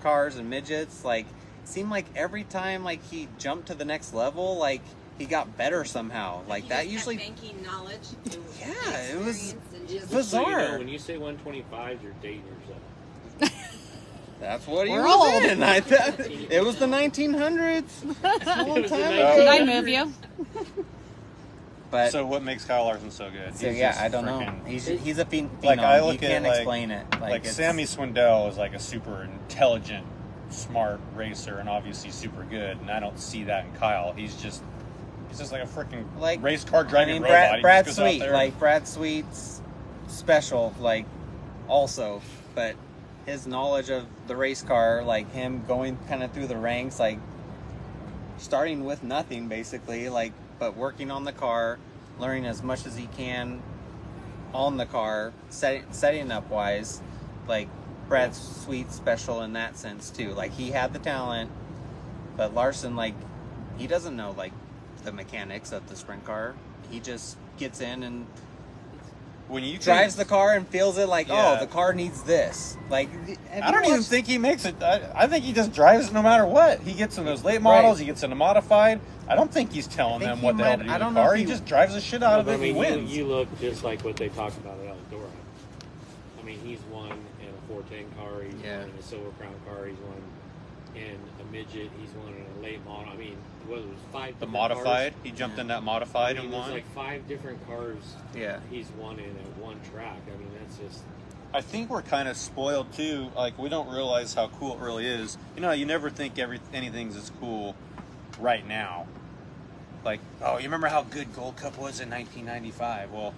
cars and midgets. Like seemed like every time like he jumped to the next level, like he got better somehow. Like He that just usually had banking knowledge. Yeah, it was experience and just- bizarre. So, you know, when you say 125, you're dating yourself. That's what he We're was old. in. It was the 1900s. It's a long It was the time 1900s. did I ago. move you? But So what makes Kyle Larson so good? so He's yeah, just I don't know. freaking- He's a phenom. Like, I look you can't at, like- explain it. Like it's- Sammy Swindell is like a super intelligent, smart racer, and obviously super good. And I don't see that in Kyle. He's just like a freaking like race car driving robot. Brad, He Brad just goes out Sweet, there. like Brad Sweet's special, like also, but his knowledge of the race car, like him going kind of through the ranks, like starting with nothing basically, like but working on the car, learning as much as he can on the car, setting up wise, like Brad Sweet's special in that sense too. Like he had the talent, but Larson, like he doesn't know like the mechanics of the sprint car. He just gets in and when you drives the car and feels it like, Yeah. oh, the car needs this. Like, I don't even think he makes it. I think he just drives it no matter what. He gets in those late models. Right. He gets in a modified. I don't think he's telling think them he what the hell to might- do I with the don't know car. if He he- just drives the shit out of I it and mean, he wins. you look just like what they talked about at Eldora. I mean, he's won in a 410 car. He's Yeah. won in a Silver Crown car. He's won in a midget. He's won in a late model. I mean, what was it, 5 The different modified. Cars? He jumped in Yeah. that modified I mean, and there's won. like 5 different cars. Yeah. He's won in at one track. I mean, that's just. I think we're kind of spoiled too. Like we don't realize how cool it really is. You know, you never think anything's as cool right now. Like, oh, you remember how good Gold Cup was in 1995? Well,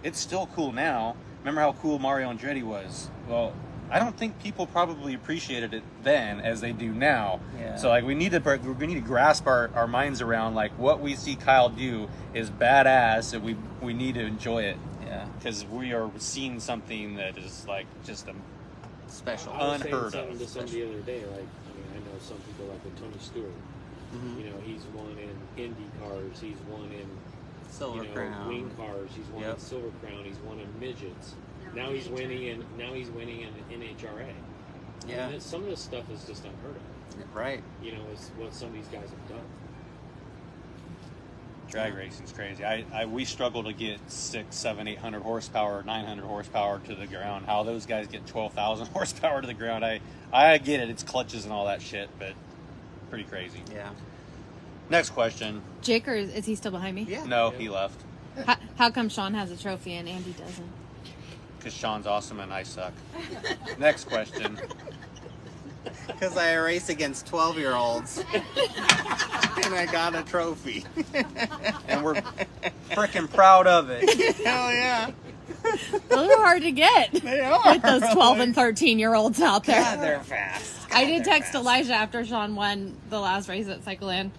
it's still cool now. Remember how cool Mario Andretti was? Well, I don't think people probably appreciated it then as they do now. Yeah. So like we need to grasp our minds around like what we see Kyle do is badass and we need to enjoy it. Yeah. Because we are seeing something that is like just a Special. I was saying Unheard something of. to somebody the other day. Like, I mean, I know some people like with Tony Stewart. Mhm. You know, he's won in Indy cars. He's won in Silver Crown. wing cars. He's won Yep. in Silver Crown. He's won in midgets. Now he's winning in NHRA. Yeah. I mean, some of this stuff is just unheard of. Right. You know, is what some of these guys have done. drag racing's crazy. We struggle to get 600, 700, 800 horsepower, 900 horsepower to the ground. How those guys get 12,000 horsepower to the ground, I get it. It's clutches and all that shit, but pretty crazy. Yeah. Next question. Jake, or is he still behind me? Yeah. No, he left How come Sean has a trophy and Andy doesn't? because Sean's awesome and I suck. Next question. Because I race against 12-year-olds. And I got a trophy. And we're freaking proud of it. Hell yeah. Those are hard to get. They are. With those 12 and 13-year-olds out there. God, they're fast. I God, did they're text fast. Elijah after Sean won the last race at Cycleland.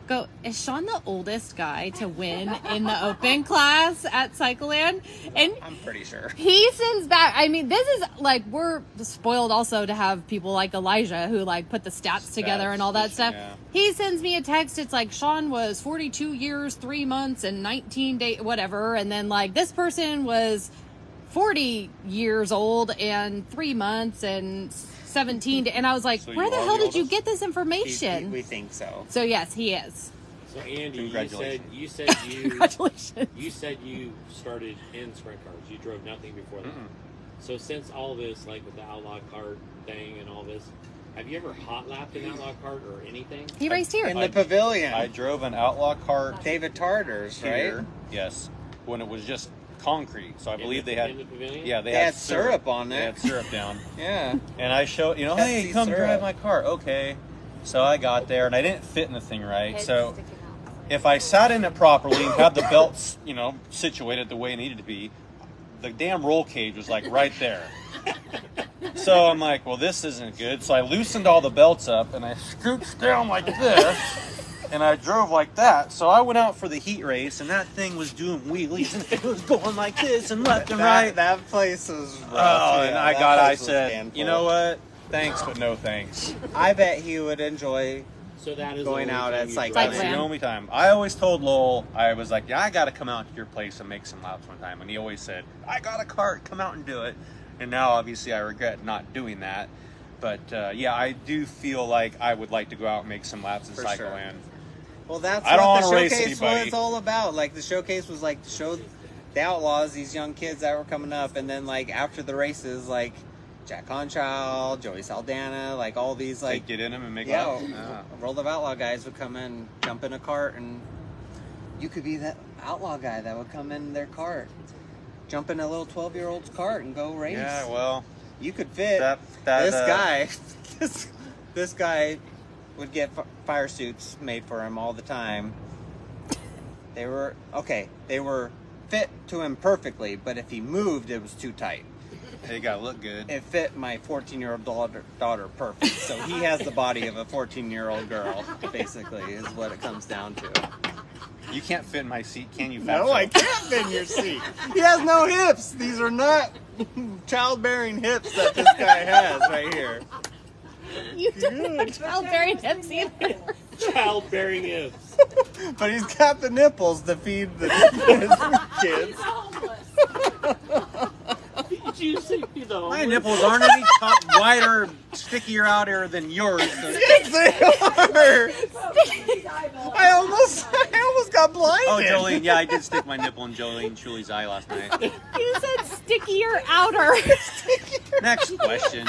Go, is Sean the oldest guy to win in the open class at Cycleland? And I'm pretty sure. he sends back, I mean, this is like, we're spoiled also to have people like Elijah who like put the stats together and all that stuff. Yeah. He sends me a text. It's like Sean was 42 years, 3 months, and 19 days, whatever. And then like this person was 40 years old and 3 months and 17. And I was like, So where you the are hell the did you oldest? get this information? We think so. So yes, he is. So Andy, Congratulations. you said Congratulations. you said you started in sprint cars. You drove nothing before that. Mm-mm. So since all this, like with the outlaw cart thing and all this, have you ever hot lapped an outlaw cart or anything? He raced here. In the pavilion. I drove an outlaw cart David Tartars, here. right? Yes. When it was just concrete. So I believe they had. in the pavilion. Yeah, They had syrup on They it. had syrup down. Yeah. And I showed, hey, Pepsi come syrup. drive my car. Okay. So I got there and I didn't fit in the thing right. So if I sat in it properly and had the belts, situated the way it needed to be, the damn roll cage was like right there. So I'm like, well, this isn't good. So I loosened all the belts up and I scooched down like this. And I drove like that. So I went out for the heat race and that thing was doing wheelies and it was going like this and left and right. That place was rough. Oh, and yeah, I said, handful. you know what? Thanks, but no thanks. I bet he would enjoy. So that is Going the only out time at you Cycleland. drove. That's the Cycleland. only time. I always told Lowell, I was like, yeah, I got to come out to your place and make some laps one time. And he always said, I got a cart, come out and do it. And now, obviously, I regret not doing that. But, yeah, I do feel like I would like to go out and make some laps in For sure. Cycleland. Well, that's I don't what the wanna race showcase anybody. was all about. Like, the showcase was like to show the outlaws, these young kids that were coming up. And then, like, after the races, like, Jack Conchild, Joey Saldana, like, all these, like, Get in them and make yeah, laps. World of Outlaw guys would come in, jump in a cart, and you could be that outlaw guy that would come in their cart, jump in a little 12-year-old's cart and go race. Yeah, well, You could fit. that this guy, this guy would get fire suits made for him all the time. They were fit to him perfectly, but if he moved, it was too tight. they got to look good. It fit my 14-year-old daughter perfect. So he has the body of a 14-year-old girl, basically, is what it comes down to. You can't fit in my seat, can you, No, fatso? I can't fit in your seat. He has no hips. These are not childbearing hips that this guy has right here. You don't have childbearing hips either. Childbearing hips. But he's got the nipples to feed his kids. you see though? My nipples aren't any wider, stickier out here than yours. So. Yes, they are. I almost got blinded. Oh, Jolene, yeah, I did stick my nipple in Jolene Shuli's eye last night. You said stickier outer. Next question.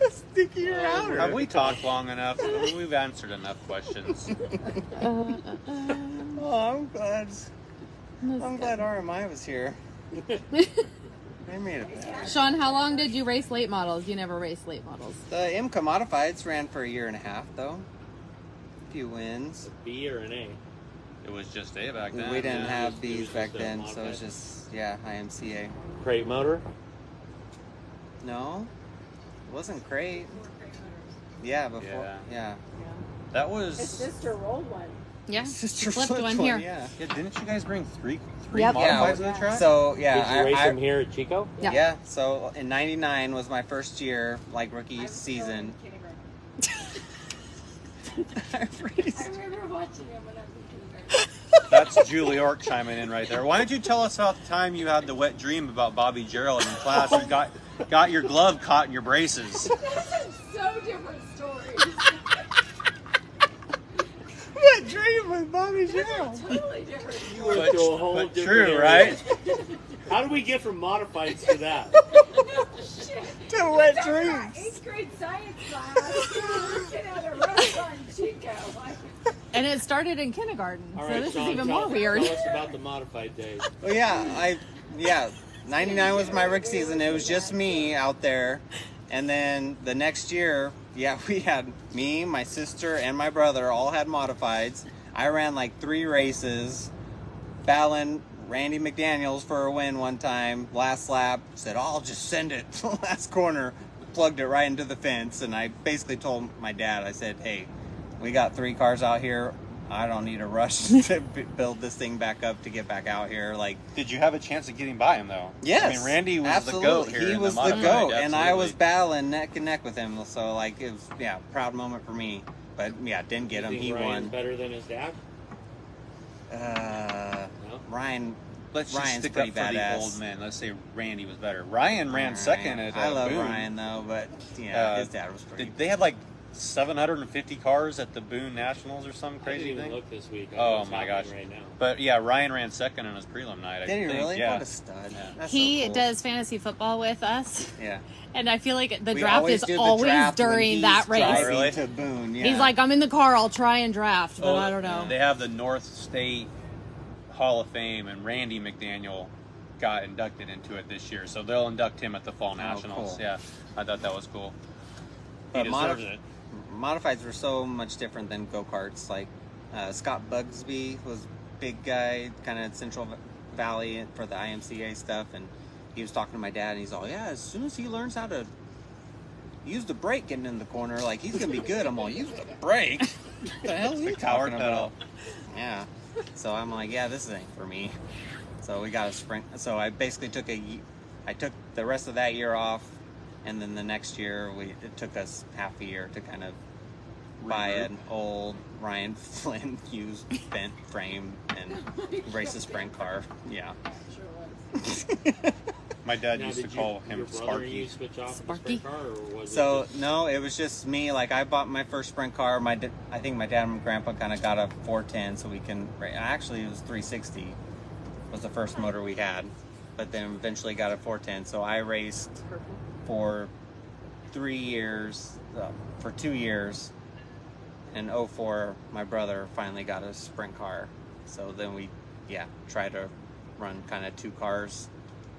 Stickier outer. Have we talked long enough? We've answered enough questions. Oh, I'm glad. I'm glad RMI was here. They made it better. Sean, how long did you race late models? You never raced late models. The IMCA Modifieds ran for a year and a half, though. A few wins. B or an A? It was just A back then. We didn't yeah. have It Bs was back just a then, so it was modified. just, yeah, IMCA. Crate motor? No, it wasn't great. Yeah, before. Yeah. Yeah. That His was. sister rolled one. Yeah, Sister flipped flipped one here. Yeah. Yeah, didn't you guys bring three Yep. modifieds to the track? So, Did yeah. you race them here at Chico? Yeah. Yeah, so in '99 was my first year, like rookie season. I remember watching him when I was in kindergarten. That's Julie Ork chiming in right there. Why don't you tell us about the time you had the wet dream about Bobby Gerald in class and got your glove caught in your braces? So different stories. What dream with Bobby Gerald? Totally different. You went to a whole But different true, area. right? How do we get from modifieds to that? Shit. To wet Remember our dreams. 8th grade science class. We were looking at a restaurant in Chico. And it started in kindergarten, All so right, this Sean, is even tell, more weird. Tell us about the modified days. Well, yeah, '99 was my rookie season. It was just me out there, and then the next year, yeah, we had me, my sister, and my brother all had modifieds. I ran like 3 races, battling Randy McDaniels for a win one time. Last lap, said, "Oh, I'll just send it." Last corner, plugged it right into the fence, and I basically told my dad, I said, "Hey, we got 3 cars out here. I don't need a rush to build this thing back up to get back out here." Like, Did you have a chance of getting by him though? yes, I mean, Randy was absolutely. the goat here. He in was the modified, goat, and I was absolutely. battling neck and neck with him. So, like, it was, yeah, proud moment for me. But yeah, didn't get him. You He think Ryan's won. better than his dad? No? Ryan. Let's just Ryan's stick pretty up for badass. the old men. Let's say Randy was better. Ryan ran Ryan. second at I love Boone. Ryan though, but yeah, his Uh, dad was pretty. They had like 750 cars at the Boone Nationals or some I crazy didn't even thing. look this week. I Oh know what's my happening gosh! Right now. But yeah, Ryan ran second in his prelim night. I Did he think. really? Yeah. What a stud! Yeah. That's He so cool. does fantasy football with us, Yeah. and I feel like the We draft always is do the always draft when during he's that race. driving Really? to Boone. Yeah. He's like, I'm in the car, I'll try and draft, but Oh, I don't know. They have the North State Hall of Fame, and Randy McDaniel got inducted into it this year, so they'll induct him at the Fall Nationals. cool. Yeah, I thought that was cool. He But deserves it. Modifieds were so much different than go-karts. Like Scott Bugsby was big guy, kind of Central Valley for the IMCA stuff, and he was talking to my dad, and he's all, "Yeah, as soon as he learns how to use the brake getting in the corner, like he's gonna be good." I'm all, "Use the brake? What the hell is he Power talking pedal. about?" Yeah. So I'm like, "Yeah, this ain't for me." So we got a sprint. So I basically took I took the rest of that year off, and then the next year it took us half a year to kind of buy Regroup. an old Ryan Flynn used bent frame and race a sprint car. Yeah. My dad Now, used to did call your him brother and you Sparky. switch off Sparky? the sprint car, or was So it just, no, it was just me. Like I bought my first sprint car. I think my dad and my grandpa kind of got a 410, so we can. Actually, it was 360. Was the first motor we had, but then eventually got a 410. So I raced for 3 years, for 2 years. In 04, my brother finally got a sprint car. So then we, tried to run kind of 2 cars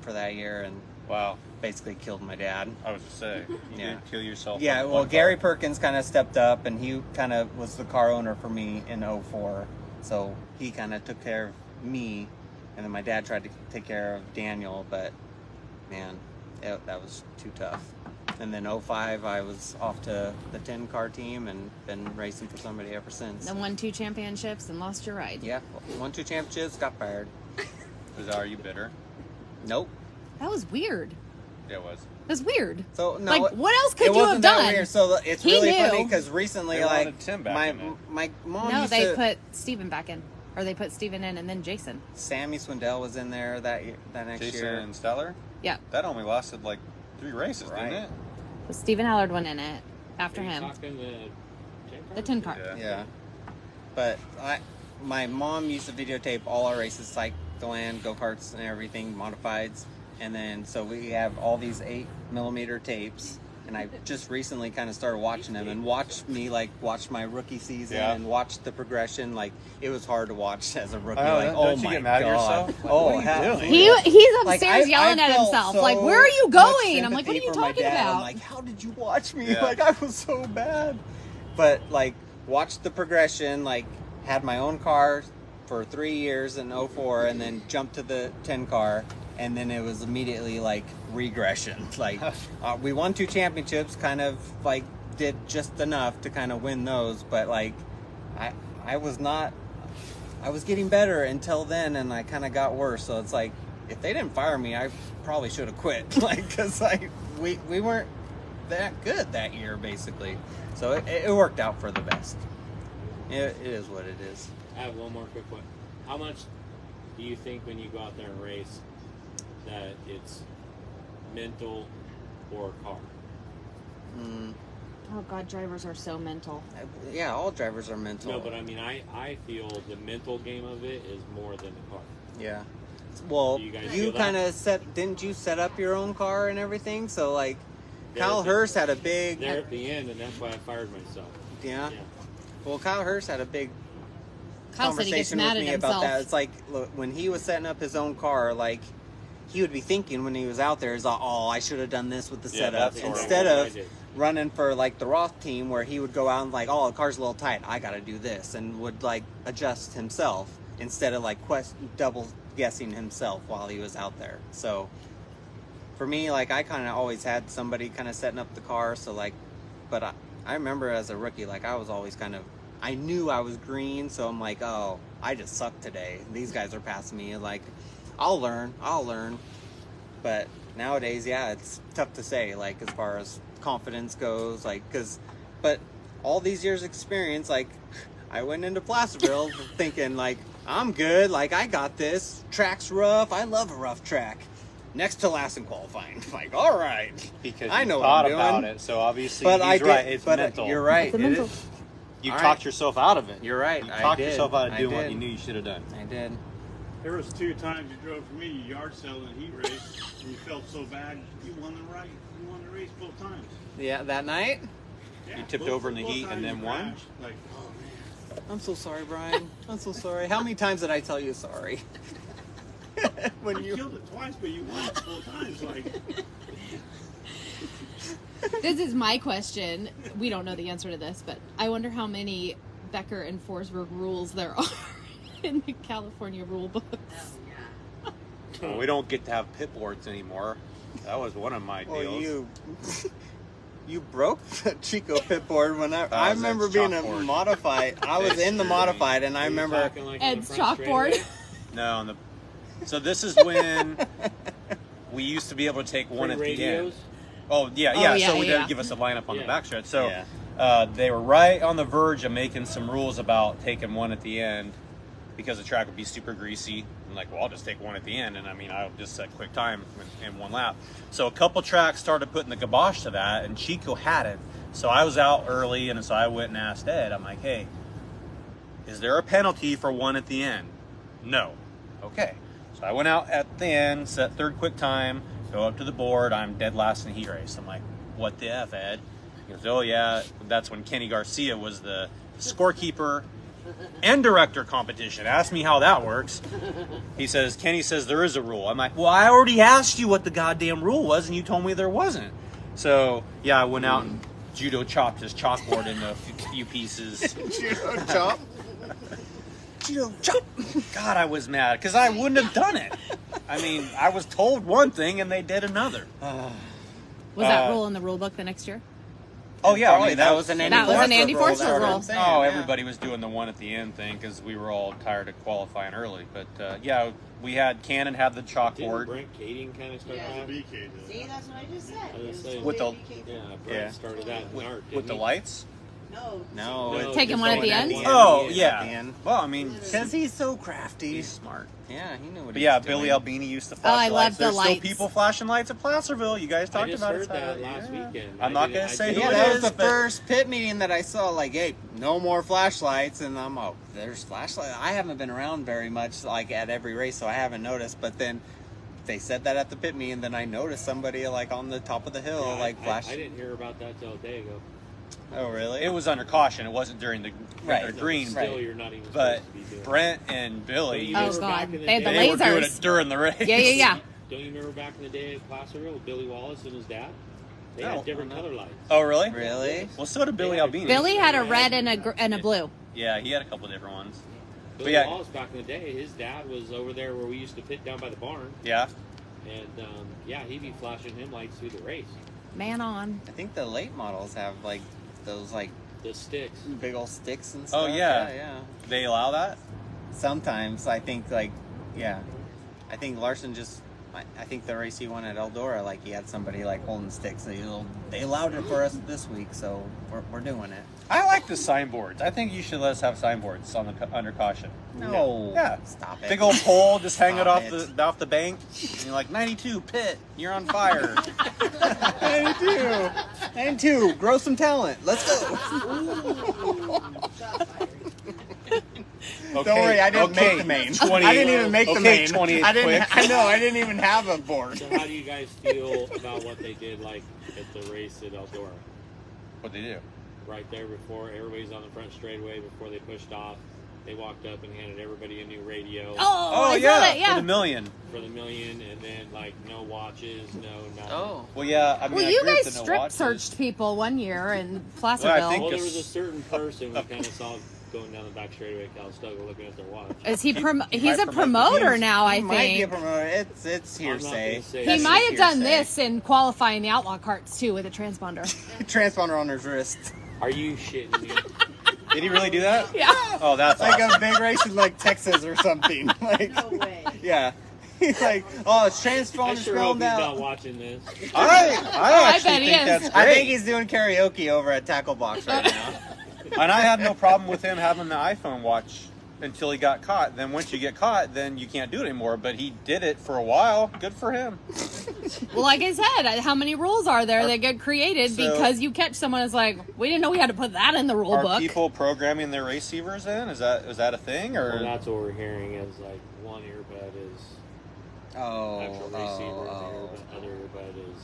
for that year, and Wow, basically killed my dad. I was just say, you Yeah. did kill yourself. Yeah, on well, one Gary car. Perkins kind of stepped up, and he kind of was the car owner for me in 04. So he kind of took care of me, and then my dad tried to take care of Daniel, but man, that was too tough. And then 05, I was off to the 10-car team and been racing for somebody ever since. Then won 2 championships and lost your ride. Yeah, won 2 championships, got fired. Are you bitter? Nope. That was weird. Yeah, it was. It was weird. So no, Like, what else could it you wasn't have that done? weird. So it's He really knew. funny because recently, They like wanted Tim back my in it. my mom No, used they to, put Steven back in. Or they put Steven in and then Jason. Sammy Swindell was in there that next Jason year. and Stellar. Yeah. That only lasted like 3 races, Right. didn't it? Steven Allard went in it after Are you him. talking The 10 car. Yeah. But my mom used to videotape all our races, cycling, go-karts and everything, modifieds. And then, so we have all these 8mm tapes. And I just recently kind of started watching them and watch my rookie season Yeah. and watch the progression. Like, it was hard to watch as a rookie. Oh, like, don't oh you my get mad at God. yourself? Like, Oh, what are you hell. doing? He's Like, upstairs yelling at felt himself. so Like, where are you much going? I'm like, what are sympathy you for my talking dad. about? I'm like, how did you watch me? Yeah. Like, I was so bad. But, like, watched the progression, like, had my own car for 3 years in 04 and then jumped to the 10 car. And then it was immediately, like, regression. Like, we won 2 championships, kind of, like, did just enough to kind of win those. But, like, I was getting better until then, and I kind of got worse. So it's like, if they didn't fire me, I probably should have quit. Like, because we weren't that good that year, basically. So it worked out for the best. It is what it is. I have one more quick one. How much do you think when you go out there and race that it's mental or car? Oh, God, drivers are so mental. Yeah, all drivers are mental. No, but I mean, I feel the mental game of it is more than the car. Yeah. Well, Do you guys you feel that? kind of didn't you set up your own car and everything? So, like, There Kyle at the- Hurst had a big... There at the end, and that's why I fired myself. Yeah? Yeah. Well, Kyle Hurst had a big Kyle said he gets conversation mad with at me about himself. that. It's like, look, when he was setting up his own car, like, he would be thinking when he was out there, is like, oh, I should have done this with the Yeah, setup. that's horrible. Instead What I of did. running for, like, the Roth team where he would go out and, like, oh, the car's a little tight. I got to do this. And would, like, adjust himself instead of, like, double guessing himself while he was out there. So, for me, like, I kind of always had somebody kind of setting up the car. So, like, but I remember as a rookie, like, I was always kind of, I knew I was green, so I'm like, oh, I just suck today. These guys are passing me. Like, I'll learn. But nowadays, yeah, it's tough to say, like, as far as confidence goes, like, but all these years experience, like, I went into Placerville thinking, like, I'm good, like, I got this. Track's rough. I love a rough track. Next to last in qualifying. Like, all right. Because I you know what thought I'm about doing. it, so obviously But he's I did, right. It's but mental. you're right. It's a mental. You All talked right. yourself out of it. You're right. You I talked did. yourself out of I doing what did. you knew you should have done. I did. There was 2 times you drove for me, you yard sale in a heat race, and you felt so bad, you won the race both times. Yeah, that night? Yeah, You tipped both- over in the both heat and times then you won? crashed. Like, oh man. I'm so sorry, Brian. I'm so sorry. How many times did I tell you sorry? When You killed it twice, but you won it both times. Like, This is my question. We don't know the answer to this, but I wonder how many Becker and Forsberg rules there are in the California rule books. Well, we don't get to have pit boards anymore. That was one of my well, deals. you broke the Chico pit board when I was remember Ed's being a chalkboard. modified. I was It in the scared me. modified, and I Are you remember. talking like on the Ed's front chalkboard. straightaway? No, so this is when we used to be able to take one at the end. Radios? Oh yeah. Oh, yeah, So we yeah, didn't yeah. give us a lineup on Yeah. the backstretch. So Yeah. they were right on the verge of making some rules about taking one at the end because the track would be super greasy. I'm like, well, I'll just take one at the end, and I mean, I'll just set quick time in one lap. So a couple tracks started putting the kibosh to that, and Chico had it. So I was out early, and so I went and asked Ed. I'm like, hey, is there a penalty for one at the end? No. Okay. So I went out at the end, set third quick time, go up to the board. I'm dead last in the heat race. I'm like, what the F, Ed? He goes, oh, yeah. That's when Kenny Garcia was the scorekeeper and director competition. Ask me how that works. Kenny says there is a rule. I'm like, well, I already asked you what the goddamn rule was, and you told me there wasn't. So, yeah, I went out and judo chopped his chalkboard into a few pieces. Judo chop. Judo chop. God, I was mad because I wouldn't have done it. I mean, I was told one thing and they did another. Was that rule in the rule book the next year? Oh yeah, Probably I mean, that was an Andy That was an Forsberg Andy rule, Forsberg that's what I'm rule. saying, Oh, yeah. everybody was doing the one at the end thing because we were all tired of qualifying early. But yeah, we had Cannon have the Didn't chalkboard. Brent Kading kind of start Yeah. that? BK did. See, that's what I just said. I was gonna say, With the- Yeah, Brent Yeah. started that in art, with didn't the he? lights. No, No, Taking just one at the going end? Oh, At yeah. the end. Well, I mean, Because he's so crafty. he's smart. Yeah, he knew what But he yeah, was Billy doing. Albini used to flash I the love lights. the There's lights. still people flashing lights at Placerville. You guys talked I just about heard it. that last weekend. I'm not gonna say who Yeah, it that is, was the but- first pit meeting that I saw. Like, hey, no more flashlights, and I'm like, there's flashlights. I haven't been around very much, like at every race, so I haven't noticed. But then they said that at the pit meeting, and then I noticed somebody like on the top of the hill, Yeah, like I flashing. didn't hear about that till a day ago. Oh, really? It was under caution. It wasn't during the Right. the green. Still, Right. you're not even But supposed to be doing Brent and Billy, You Oh remember God, back in the they had the day- they were doing lasers. it during the race. Yeah. Don't you remember back in the day at Placerville with Billy Wallace and his dad? They No. had different color lights. Oh, really? Really? Well, so did Billy Yeah. Albini. Billy had a red and a blue. Yeah, he had a couple different ones. Billy yeah. Wallace back in the day, his dad was over there where we used to pit down by the barn, Yeah. and yeah, he'd be flashing him lights through the race. Man on. I think the late models have like those like The sticks. big old sticks and Oh, stuff. yeah. yeah. They allow that? Sometimes I think like, yeah, I think Larson just. I think the race he won at Eldora, like he had somebody like holding sticks. They allowed it for us this week, so we're doing it. I like the signboards. I think you should let us have signboards on the under caution. No, Yeah. stop it. Big old pole, just hang it Stop off it. off the bank. And you're like 92 pit. You're on fire. 92, grow some talent. Let's go. Okay. Don't worry, I didn't okay. make the main. 20 I didn't even make the okay, main. 28 I didn't. quick. I know. I didn't even have a board. So how do you guys feel about what they did, like at the race at Eldora? What'd they do? Right there before everybody's on the front straightaway, before they pushed off, they walked up and handed everybody a new radio Oh, I yeah, saw that. for Yeah. the million. for the million, and then like no watches, no nothing. Oh, Well, yeah. I mean, Well, I you agree with guys the no strip watches. searched people one year in Well, Placerville. I think Well, there it's- was a certain person we kind of saw going down the back straightaway at Calistoga looking at their watch. Is he? He He's might a promote- promoter he's- now. I he might be a think promoter. It's I'm not hearsay. gonna say he That's might just have done hearsay. this in qualifying the outlaw carts too with a transponder. Transponder on his wrist. Are you shitting me? Did he really do that? Yeah. Oh, that's Like awesome. a big race in like Texas or something. Like, No way. yeah. He's like, oh, it's I transponder's sure hope filmed he's not out. watching this. I actually bet he think is. that's great. I think he's doing karaoke over at Tackle Box right now. And I had no problem with him having the iPhone watch until he got caught. Then once you get caught, then you can't do it anymore. But he did it for a while. Good for him. Well, like I said, how many rules are there that get created So- because you catch someone that's like, we didn't know we had to put that in the rule Are book. people programming their receivers in? Is that a thing Well, or? that's what we're hearing is like one earbud is Oh, actual receiver, and the other earbud is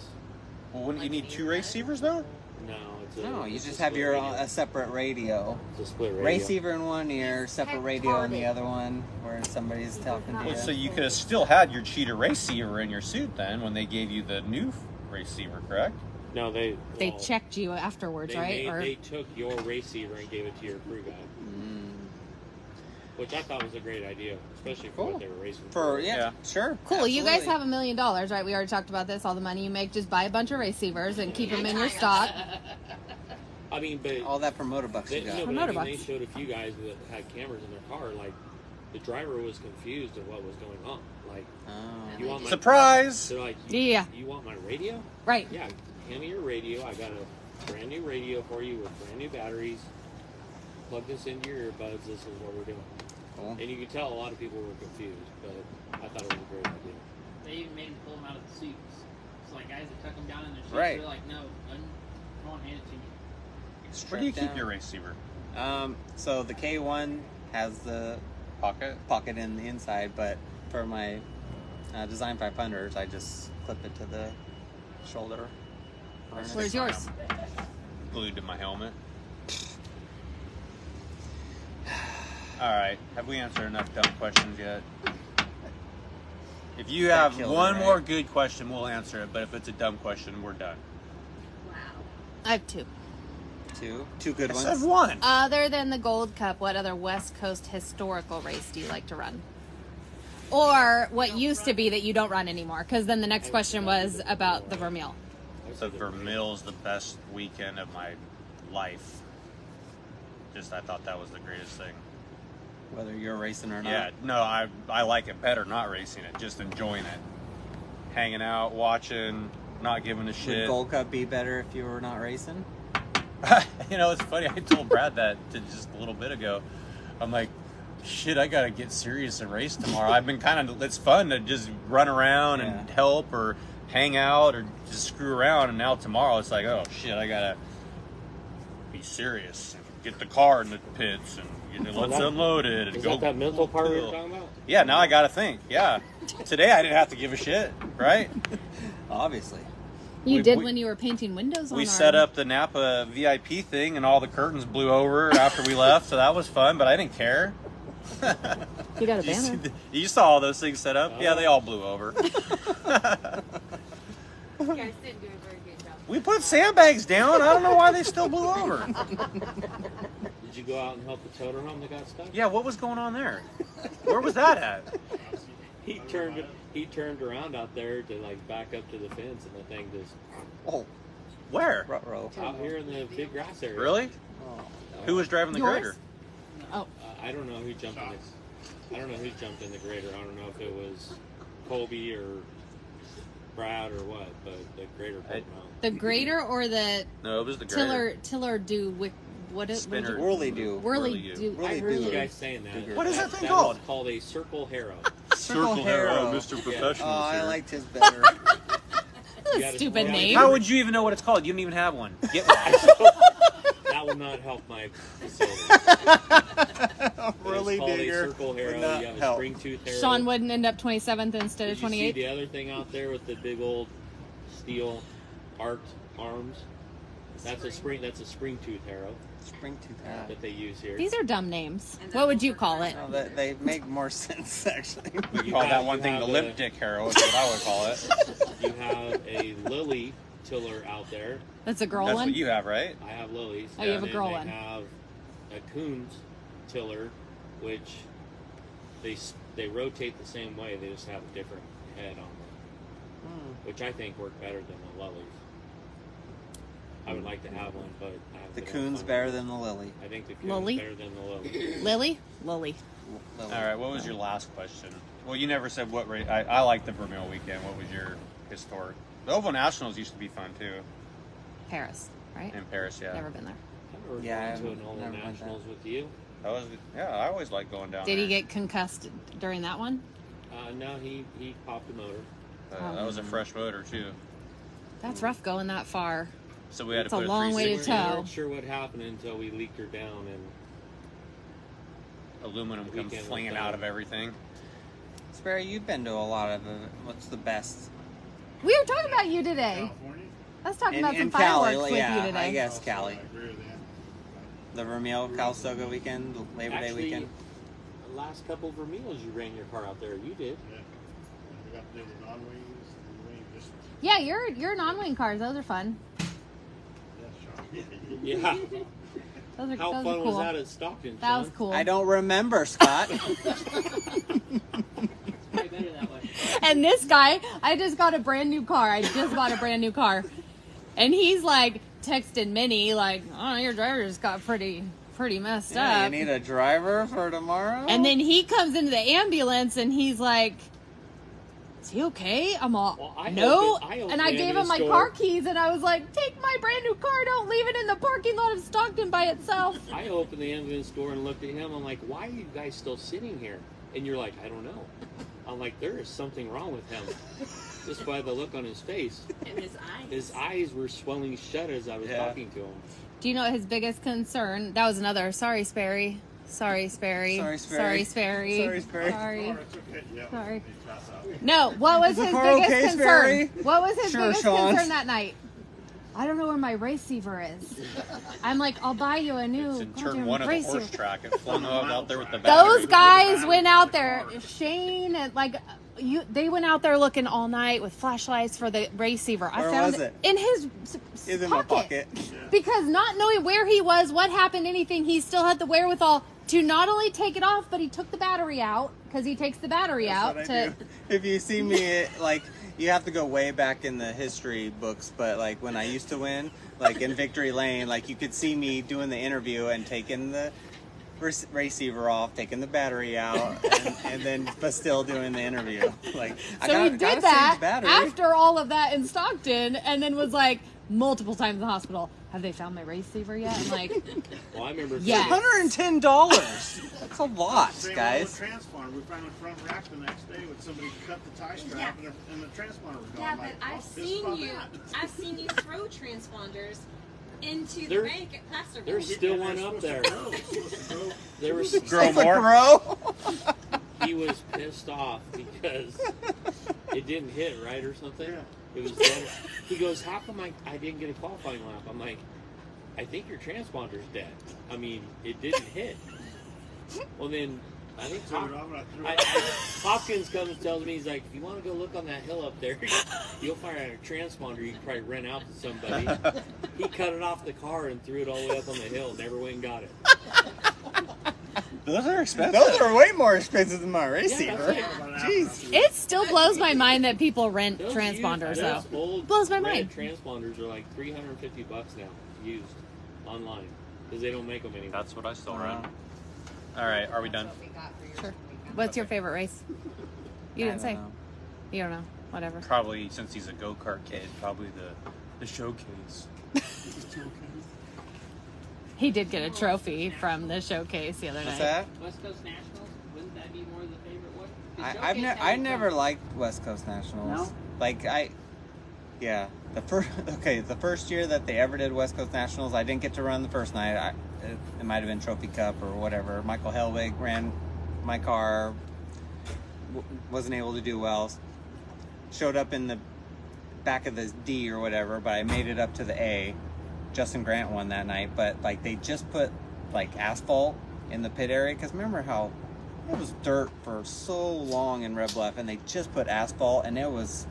Well, wouldn't you need two receivers though? no. It's a, No, you it's just a have split your radio. a separate radio. It's a split radio. Receiver in one ear, separate radio in the other one, where somebody's talking to Well, you. so you could have still had your cheetah receiver in your suit then when they gave you the new receiver, correct? No, they They checked you afterwards, They, right? Or they took your receiver and gave it to your crew guy, which I thought was a great idea, especially for Cool. what they were racing For Yeah. yeah, sure. cool. You guys absolutely. have $1 million, right? We already talked about this. All the money you make, just buy a bunch of receivers and keep them in your stock. I mean, but all that promoter bucks they, you got. no, but Promoter I mean, they box. showed a few guys that had cameras in their car. Like the driver was confused of what was going on. Like, Oh. you want my Surprise! They're like, Yeah. you want my radio? Right. Yeah, hand me your radio. I got a brand new radio for you with brand new batteries. Plug this into your earbuds. This is what we're doing. Cool. And you could tell a lot of people were confused, but I thought it was a great idea. They even made him pull them out of the suits. So like guys that tuck them down in their suits, Right. they're like, no, I won't hand it to you. Where do you Strap keep your down. receiver? So the K1 has the Pocket? pocket in the inside, but for my Design 500s, I just clip it to the shoulder. Where's yours? Glued to my helmet. Alright, have we answered enough dumb questions yet? If you have killed it, one right? more good question, we'll answer it. But if it's a dumb question, we're done. I have two. Two good I ones. said one. Other than the Gold Cup, what other West Coast historical race do you like to run? Or what used to be that you don't run anymore? Because then the next question was about the Vermeil. So Vermeil's the best weekend of my life. Just I thought that was the greatest thing. Whether you're racing or not. Yeah, no, I like it better not racing it, just enjoying it. Hanging out, watching, not giving a Would shit. Gold Cup be better if you were not racing? You know, it's funny. I told Brad that just a little bit ago. I'm like, shit, I gotta get serious and race tomorrow. I've been it's fun to just run around and help or hang out or just screw around. And now tomorrow it's like, oh shit, I gotta be serious. Get the car in the pits and let's unload it. And Is go that mental part we were talking about? Yeah, now I gotta think. Yeah. Today I didn't have to give a shit, right? Obviously. You We- did we- when you were painting windows on We our... set up the Napa VIP thing and all the curtains blew over after we left, so that was fun, but I didn't care. You got a You, banner. you saw all those things set up? Yeah, they all blew over. You guys didn't do a very good job. We put sandbags down. I don't know why they still blew over. Did you go out and help the toter home that got stuck? Yeah, what was going on there? Where was that at? He turned around out there to like back up to the fence, and the thing just Oh, where? Ruh-roh. out here in the big grass area. Really? Oh. Who was driving the Yours? grader? Oh, I don't know who jumped in the. I don't know who jumped in the grader. I don't know if it was Colby or Brad or what, but the grader pulled him out. the grader or the No, it was the grader. tiller do with what is Spinner. Whirly do. Whirly Whirly do. Whirly I heard do. you guys saying that. What is that thing That called? is called a circle harrow. Circle Harrow. Mr. Professional. Oh, I liked his better. You gotta- Stupid yeah, name. How would you even know what it's called? You don't even have one. Get one. That will not help my facility. Really It's called digger a circle would harrow. not You have a help. spring tooth harrow. Sean wouldn't end up 27th instead Did of you see 28th. the other thing out there with the big old steel arced arms? That's a spring tooth harrow Spring tooth harrow. that they use here. These are dumb names. And What would then you call it? No, they make more sense actually. We You call have- that one you thing the have limp a- dick harrow is what I would call it. You have a lily tiller out there. That's a girl That's one. what you have, right? I have lilies. Oh, you have a And girl they one. have a Coons tiller, which they rotate the same way. They just have a different head on them, which I think work better than the lilies. I would like to have one, but I haven't The been able to coon's find better one. than the lily. I think the coon's Lily? better than the lily. Lily? Lily. Lily. All right, what was your last question? Well, you never said what race. I like the Vermeil weekend. What was your historic? The Oval Nationals used to be fun too Paris, right? in Paris. Yeah, Never been there. I've never Yeah, gone to I've an Oval never went Nationals with you. that was. Yeah, I always like going down. Did he there. get concussed during that one? No, he popped a motor. That was a fresh motor too. That's rough going that far. So we had It's to a put long a way to 360 tow. We weren't sure what happened until we leaked her down, and aluminum comes Weekend flinging was out done. of everything. Sperry, you've been to a lot of them. What's the best? We were talking about you today. California? I was talking In, about some in Cali, fireworks with yeah, you today. I guess I Cali. agree with that. The Vermeil Calistoga weekend, Labor Day actually, weekend. the last couple of Vermeils you ran your car out there. You did. Yeah. We got the non-wings, the wing, just, Yeah, your non-wing cars. Those are fun. yeah, Sean. Yeah. Those are How those fun are cool. was that at Stockton? That was Sean? cool. I don't remember, Scott. Probably better that way. And this guy, I just got a brand new car. And he's like texting Minnie like, "Oh, your driver just got pretty messed Yeah, you up." need a driver for tomorrow? And then he comes into the ambulance and he's like, "Is he okay?" I'm all, Well, I "No." opened And I the gave him my ambulance car door. keys and I was like, "Take my brand new car. Don't leave it in the parking lot of Stockton by itself." I opened the ambulance door and looked at him. I'm like, why are you guys still sitting here? And you're like, I don't know. I'm like, there is something wrong with him. Just by the look on his face. And his eyes. His eyes were swelling shut as I was Yeah. talking to him. Do you know what his biggest concern? That was another. Sorry, Sperry. Sorry, Sperry. Sorry, Sperry. Sorry, Sperry. Sorry, Sperry. Sorry. Oh, it's okay. Yeah. Sorry. They pass out. No, what was his car biggest okay, concern? Sperry? What was his Sure, biggest Sean. concern that night? I don't know where my receiver is. I'm like, I'll buy you a new It's in turn goddamn one of the receiver. horse track. It flung out there with the battery. Those guys went out there, Shane and like they went out there looking all night with flashlights for the receiver. I Where found was it? in his Is in my pocket. because not knowing where he was, what happened, anything, he still had the wherewithal to not only take it off, but he took the battery out because he takes the battery out That's what I to. do. If you see me, like, you have to go way back in the history books, but like when I used to win, like in Victory Lane, like you could see me doing the interview and taking the receiver off, taking the battery out, and then but still doing the interview. Like, So he did gotta save that the battery. after all of that in Stockton, and then was like, multiple times in the hospital. Have they found my receiver yet? I'm like, Well, I remember. Yeah. $110. That's a lot, Same guys. with the transponder. We found a front rack the next day with somebody cut the tie strap and the transponder was gone. Yeah, I'm but like, I've oh, this seen is you. not bad. I've seen you throw transponders into the There- bank at Placerville. There's still And one they're up supposed to there. grow. It's supposed to grow. There was Grow It's a more. grow. he was pissed off because it didn't hit right or something. Yeah. It was dead. He goes, "How come I didn't get a qualifying lap?" I'm like, "I think your transponder's dead. I mean, it didn't hit." Well, then I think Threw it off and I threw I, it. Hopkins comes and tells me, he's like, "If you want to go look on that hill up there, you'll find a transponder you can probably rent out to somebody." He cut it off the car and threw it all the way up on the hill. Never went and got it. Those are expensive. Those are way more expensive than my receiver. that's it. Jeez. it still blows my mind that people rent Those transponders, used, though. those old Blows my red mind. transponders are like $350 now used online because they don't make them anymore. That's what I still run. All right, are we done? Sure. What's your favorite race? You didn't I say. don't know. You don't know. Whatever. Probably, since he's a go-kart kid, probably the showcase. He did get a trophy from the showcase the other What's night. that? West Coast Nationals, wouldn't that be more the favorite one? The I Showcase I had never fun. liked West Coast Nationals. No? Like yeah. The first year that they ever did West Coast Nationals, I didn't get to run the first night. It might have been Trophy Cup or whatever. Michael Helwig ran my car. Wasn't able to do well. Showed up in the back of the D or whatever, but I made it up to the A. Justin Grant won that night, but like they just put like asphalt in the pit area, because remember how it was dirt for so long in Red Bluff, and they just put asphalt, and it was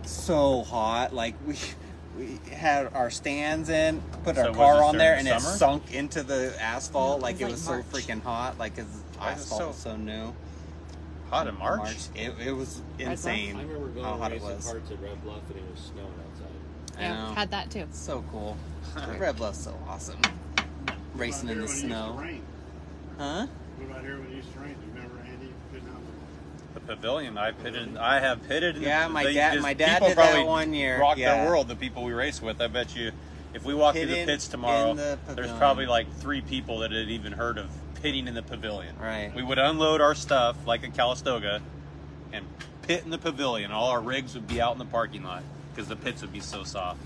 so hot. Like we had our stands in, put So our was car this on there, during and it summer? sunk into the asphalt. No, Like it it was was like so March. freaking hot. Like his Why is it asphalt so was so new. Hot in March? It was Bluff? insane I remember going how to hot it racing was. parts at Red Bluff and it was snowing outside. I Yeah, know. had that too. So cool. Red Bluff's so awesome. Racing in the snow. Huh? What about here when it used to rain? Do you remember Andy pitting out? The pavilion, I have pitted. Yeah, my they dad just- did people that probably one year. Rock Yeah. the world, the people we race with. I bet you, if we walk through the Pitting pits tomorrow, in the there's pavilion. probably like 3 people that had even heard of pitting in the pavilion. Right. We would unload our stuff like at Calistoga and pit in the pavilion. All our rigs would be out in the parking lot because the pits would be so soft.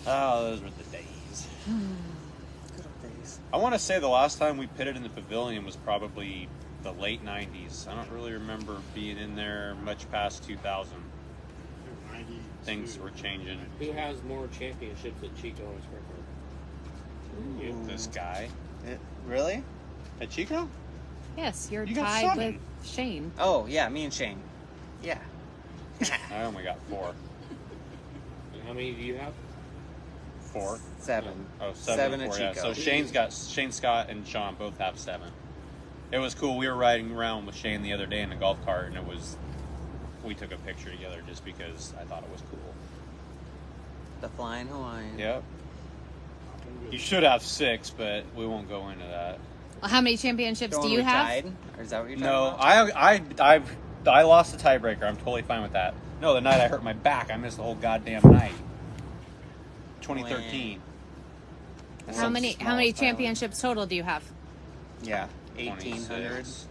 Oh, those were the days. Good old days. I want to say the last time we pitted in the pavilion was probably the late 90s. I don't really remember being in there much past 2000. 92. Things were changing. Who has more championships at Chico and Springfield? This guy. Really? At Chico? Yes, you're You got tied 7. with Shane. Oh, yeah, me and Shane. Yeah. I only got 4. And how many do you have? 4. 7. Oh, 7 and at 4, yeah. Chico. So Shane Scott and Sean both have 7. It was cool. We were riding around with Shane the other day in a golf cart, and we took a picture together just because I thought it was cool. The Flying Hawaiian. Yep. You should have 6, but we won't go into that. Well, how many championships Don't do wanna you be have? tied? Or is that what you're No, talking about? I lost the tiebreaker. I'm totally fine with that. No, the night I hurt my back, I missed the whole goddamn night. 2013. That's How some many small style. championships total do you have? Yeah. 1,800. 26.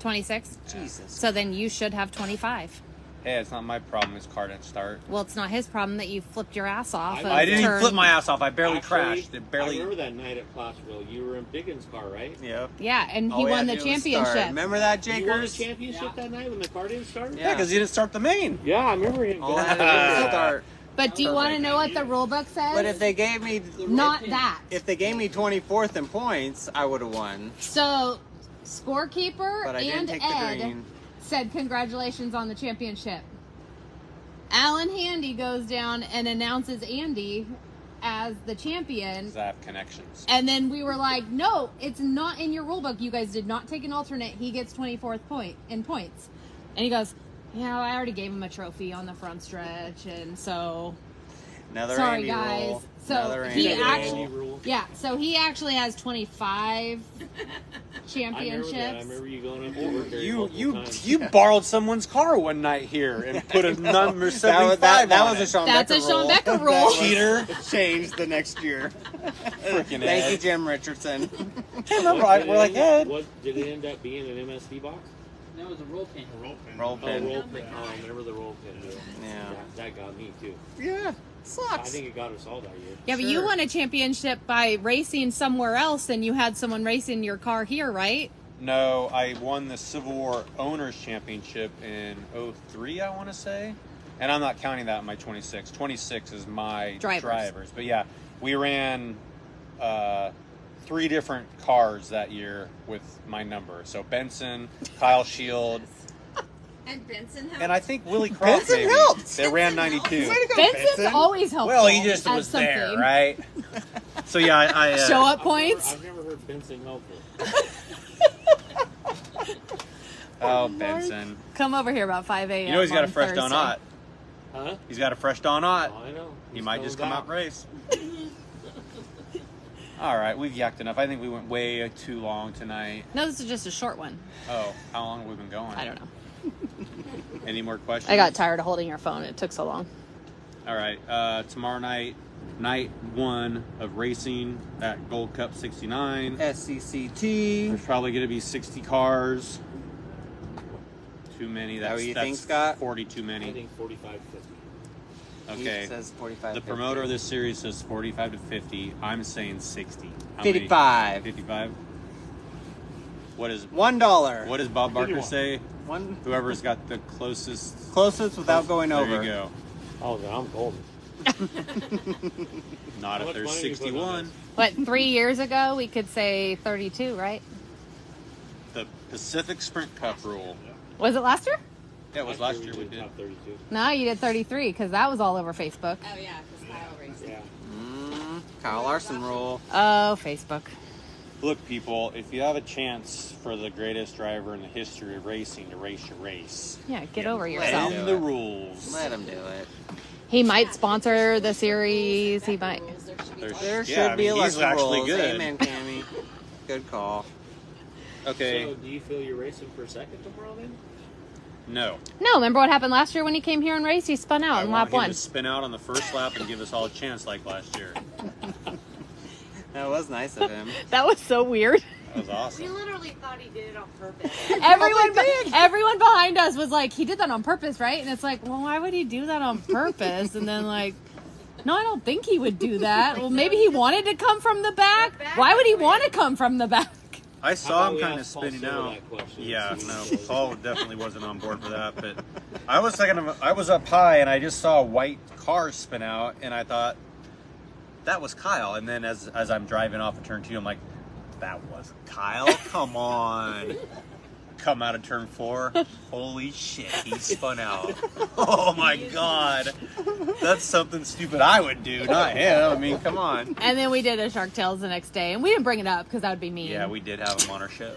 26? Jesus. So then you should have 25. Hey, it's not my problem. His car didn't start. Well, it's not his problem that you flipped your ass off. I I didn't even turn- flip my ass off. I barely Actually, crashed. It I barely. remember that night at Placerville. You were in Biggins' car, right? Yep. Yeah, and All he we won had the to do was start. championship. Remember that, You won the Jakers? championship that night when the car didn't start? Yeah, because you didn't start the main. Yeah, I remember him. All I going had to do was there. start. But do you want to know what the rule book says? But if they gave me Not that. if they gave me 24th in points, I would have won. So, scorekeeper But I didn't and take the Ed green. said congratulations on the championship. Alan Handy goes down and announces Andy as the champion. Because I have connections. And then we were like, no, it's not in your rule book. You guys did not take an alternate. He gets 24th point in points. And he goes, yeah, I already gave him a trophy on the front stretch. And so Another Sorry, Andy guys. rule. So Another he Andy actually, rule. yeah. So he actually has 25 I remember that. I championships. remember you going up to work there You multiple times. you borrowed someone's car one night here and put a number 75 that on was it. a Sean That's Becker a Sean rule. Becker That rule. was Cheater. Changed the next year. Freaking Thank Ed. you, Jim Richardson. Remember, we're like, Ed. Did it end up being an MSD box? That was a roll pin. Roll pin. Roll Oh, pin. roll pin. Oh, I remember the roll pin deal. Yeah. That got me too. Yeah. I Sucks. think it got us all that year. Yeah, but you won a championship by racing somewhere else, and you had someone racing your car here, right? No, I won the Civil War Owners Championship in 03, I want to say. And I'm not counting that in my 26. 26 is my Drivers. But yeah, we ran 3 different cars that year with my number. So Benson, Kyle Shield, And Benson helped. and I think Willie Croft Benson maybe. helped. They ran Benson 92. helped. Benson's always helpful. Well, he just at was there, something. right? So yeah, I Show up points. I've never heard Benson helpful. Oh, Benson. Come over here about 5 a.m. You know he's got a on fresh Thursday. Donut. Huh? He's got a fresh Donut. Oh, I know. He He's might just coming come out back. and race. All right, we've yacked enough. I think we went way too long tonight. No, this is just a short one. Oh, how long have we been going? I don't know. Any more questions? I got tired of holding your phone. It took so long. All right, tomorrow night, night 1 of racing at Gold Cup 69. SCCT. There's probably going to be 60 cars. Too many. that That's, what you that's think, Scott? 40 too I many. think 45, 50. Okay. He says 45. The promoter of this series says 45 to 50. I'm saying 60. How 55. Many? 55. What is $1. What does Bob Barker 51. say? One Whoever's got the closest. closest without going There over. you go. Oh, then I'm golden. Not How if much there's money do you put on 61. What, 3 years ago, we could say 32, right? The Pacific Sprint Cup rule. Was it last year? That was last year we did. Top 32. No, you did 33 because that was all over Facebook. Oh yeah, because Kyle raced. Yeah. Kyle Larson rule. Oh, Facebook. Look, people, if you have a chance for the greatest driver in the history of racing to race your race, Yeah, get over Let yourself. him bend do the it. rules. Let him do it. He might sponsor the series. He might. Rules, there should be There's- There Yeah, should I be mean, he's election actually rules. good. Amen, Cammy. Good call. Okay, So, do you feel you're racing for second tomorrow then? no. No, remember what happened last year when he came here and raced? He spun out I in want lap him 1. to spin out on the first lap and give us all a chance like last year. That was nice of him. That was so weird. That was We awesome. literally thought he did it on purpose. Everyone behind us was like, he did that on purpose, right? And it's like, well, why would he do that on purpose? And then like, no, I don't think he would do that. Well, maybe he wanted to come from the back. Why would he want to come from the back? I How saw about him we kind of ask Paul spinning Silva out. that question? Yeah, See no, what he says. Paul definitely wasn't on board for that. But I was thinking, I was up high and I just saw a white car spin out, and I thought that was Kyle. And then as I'm driving off of turn 2, I'm like, that wasn't Kyle. Come on. Come out of turn 4. Holy shit, he spun out. Oh my god. That's something stupid I would do, not him. I mean, come on. And then we did a Shark Tales the next day, and we didn't bring it up because that would be mean. Yeah, we did have him on our show.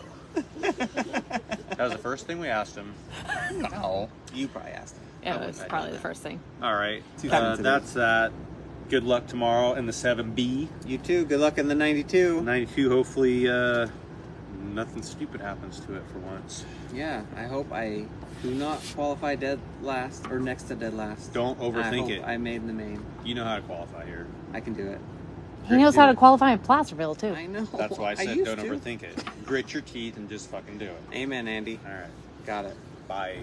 That was the first thing we asked him. No. You probably asked him. Yeah, it was probably the first thing. All right, 2002. that's that. Good luck tomorrow in the 7B. You too. Good luck in the 92. 92, hopefully nothing stupid happens to it for once. Yeah, I hope I do not qualify dead last or next to dead last. Don't I overthink hope it. I made the main. You know how to qualify here. I can do it. He knows how to qualify in Placerville, too. I know. That's why I said used don't to. overthink it. Grit your teeth and just fucking do it. Amen, Andy. All right, Got it. bye.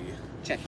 Check.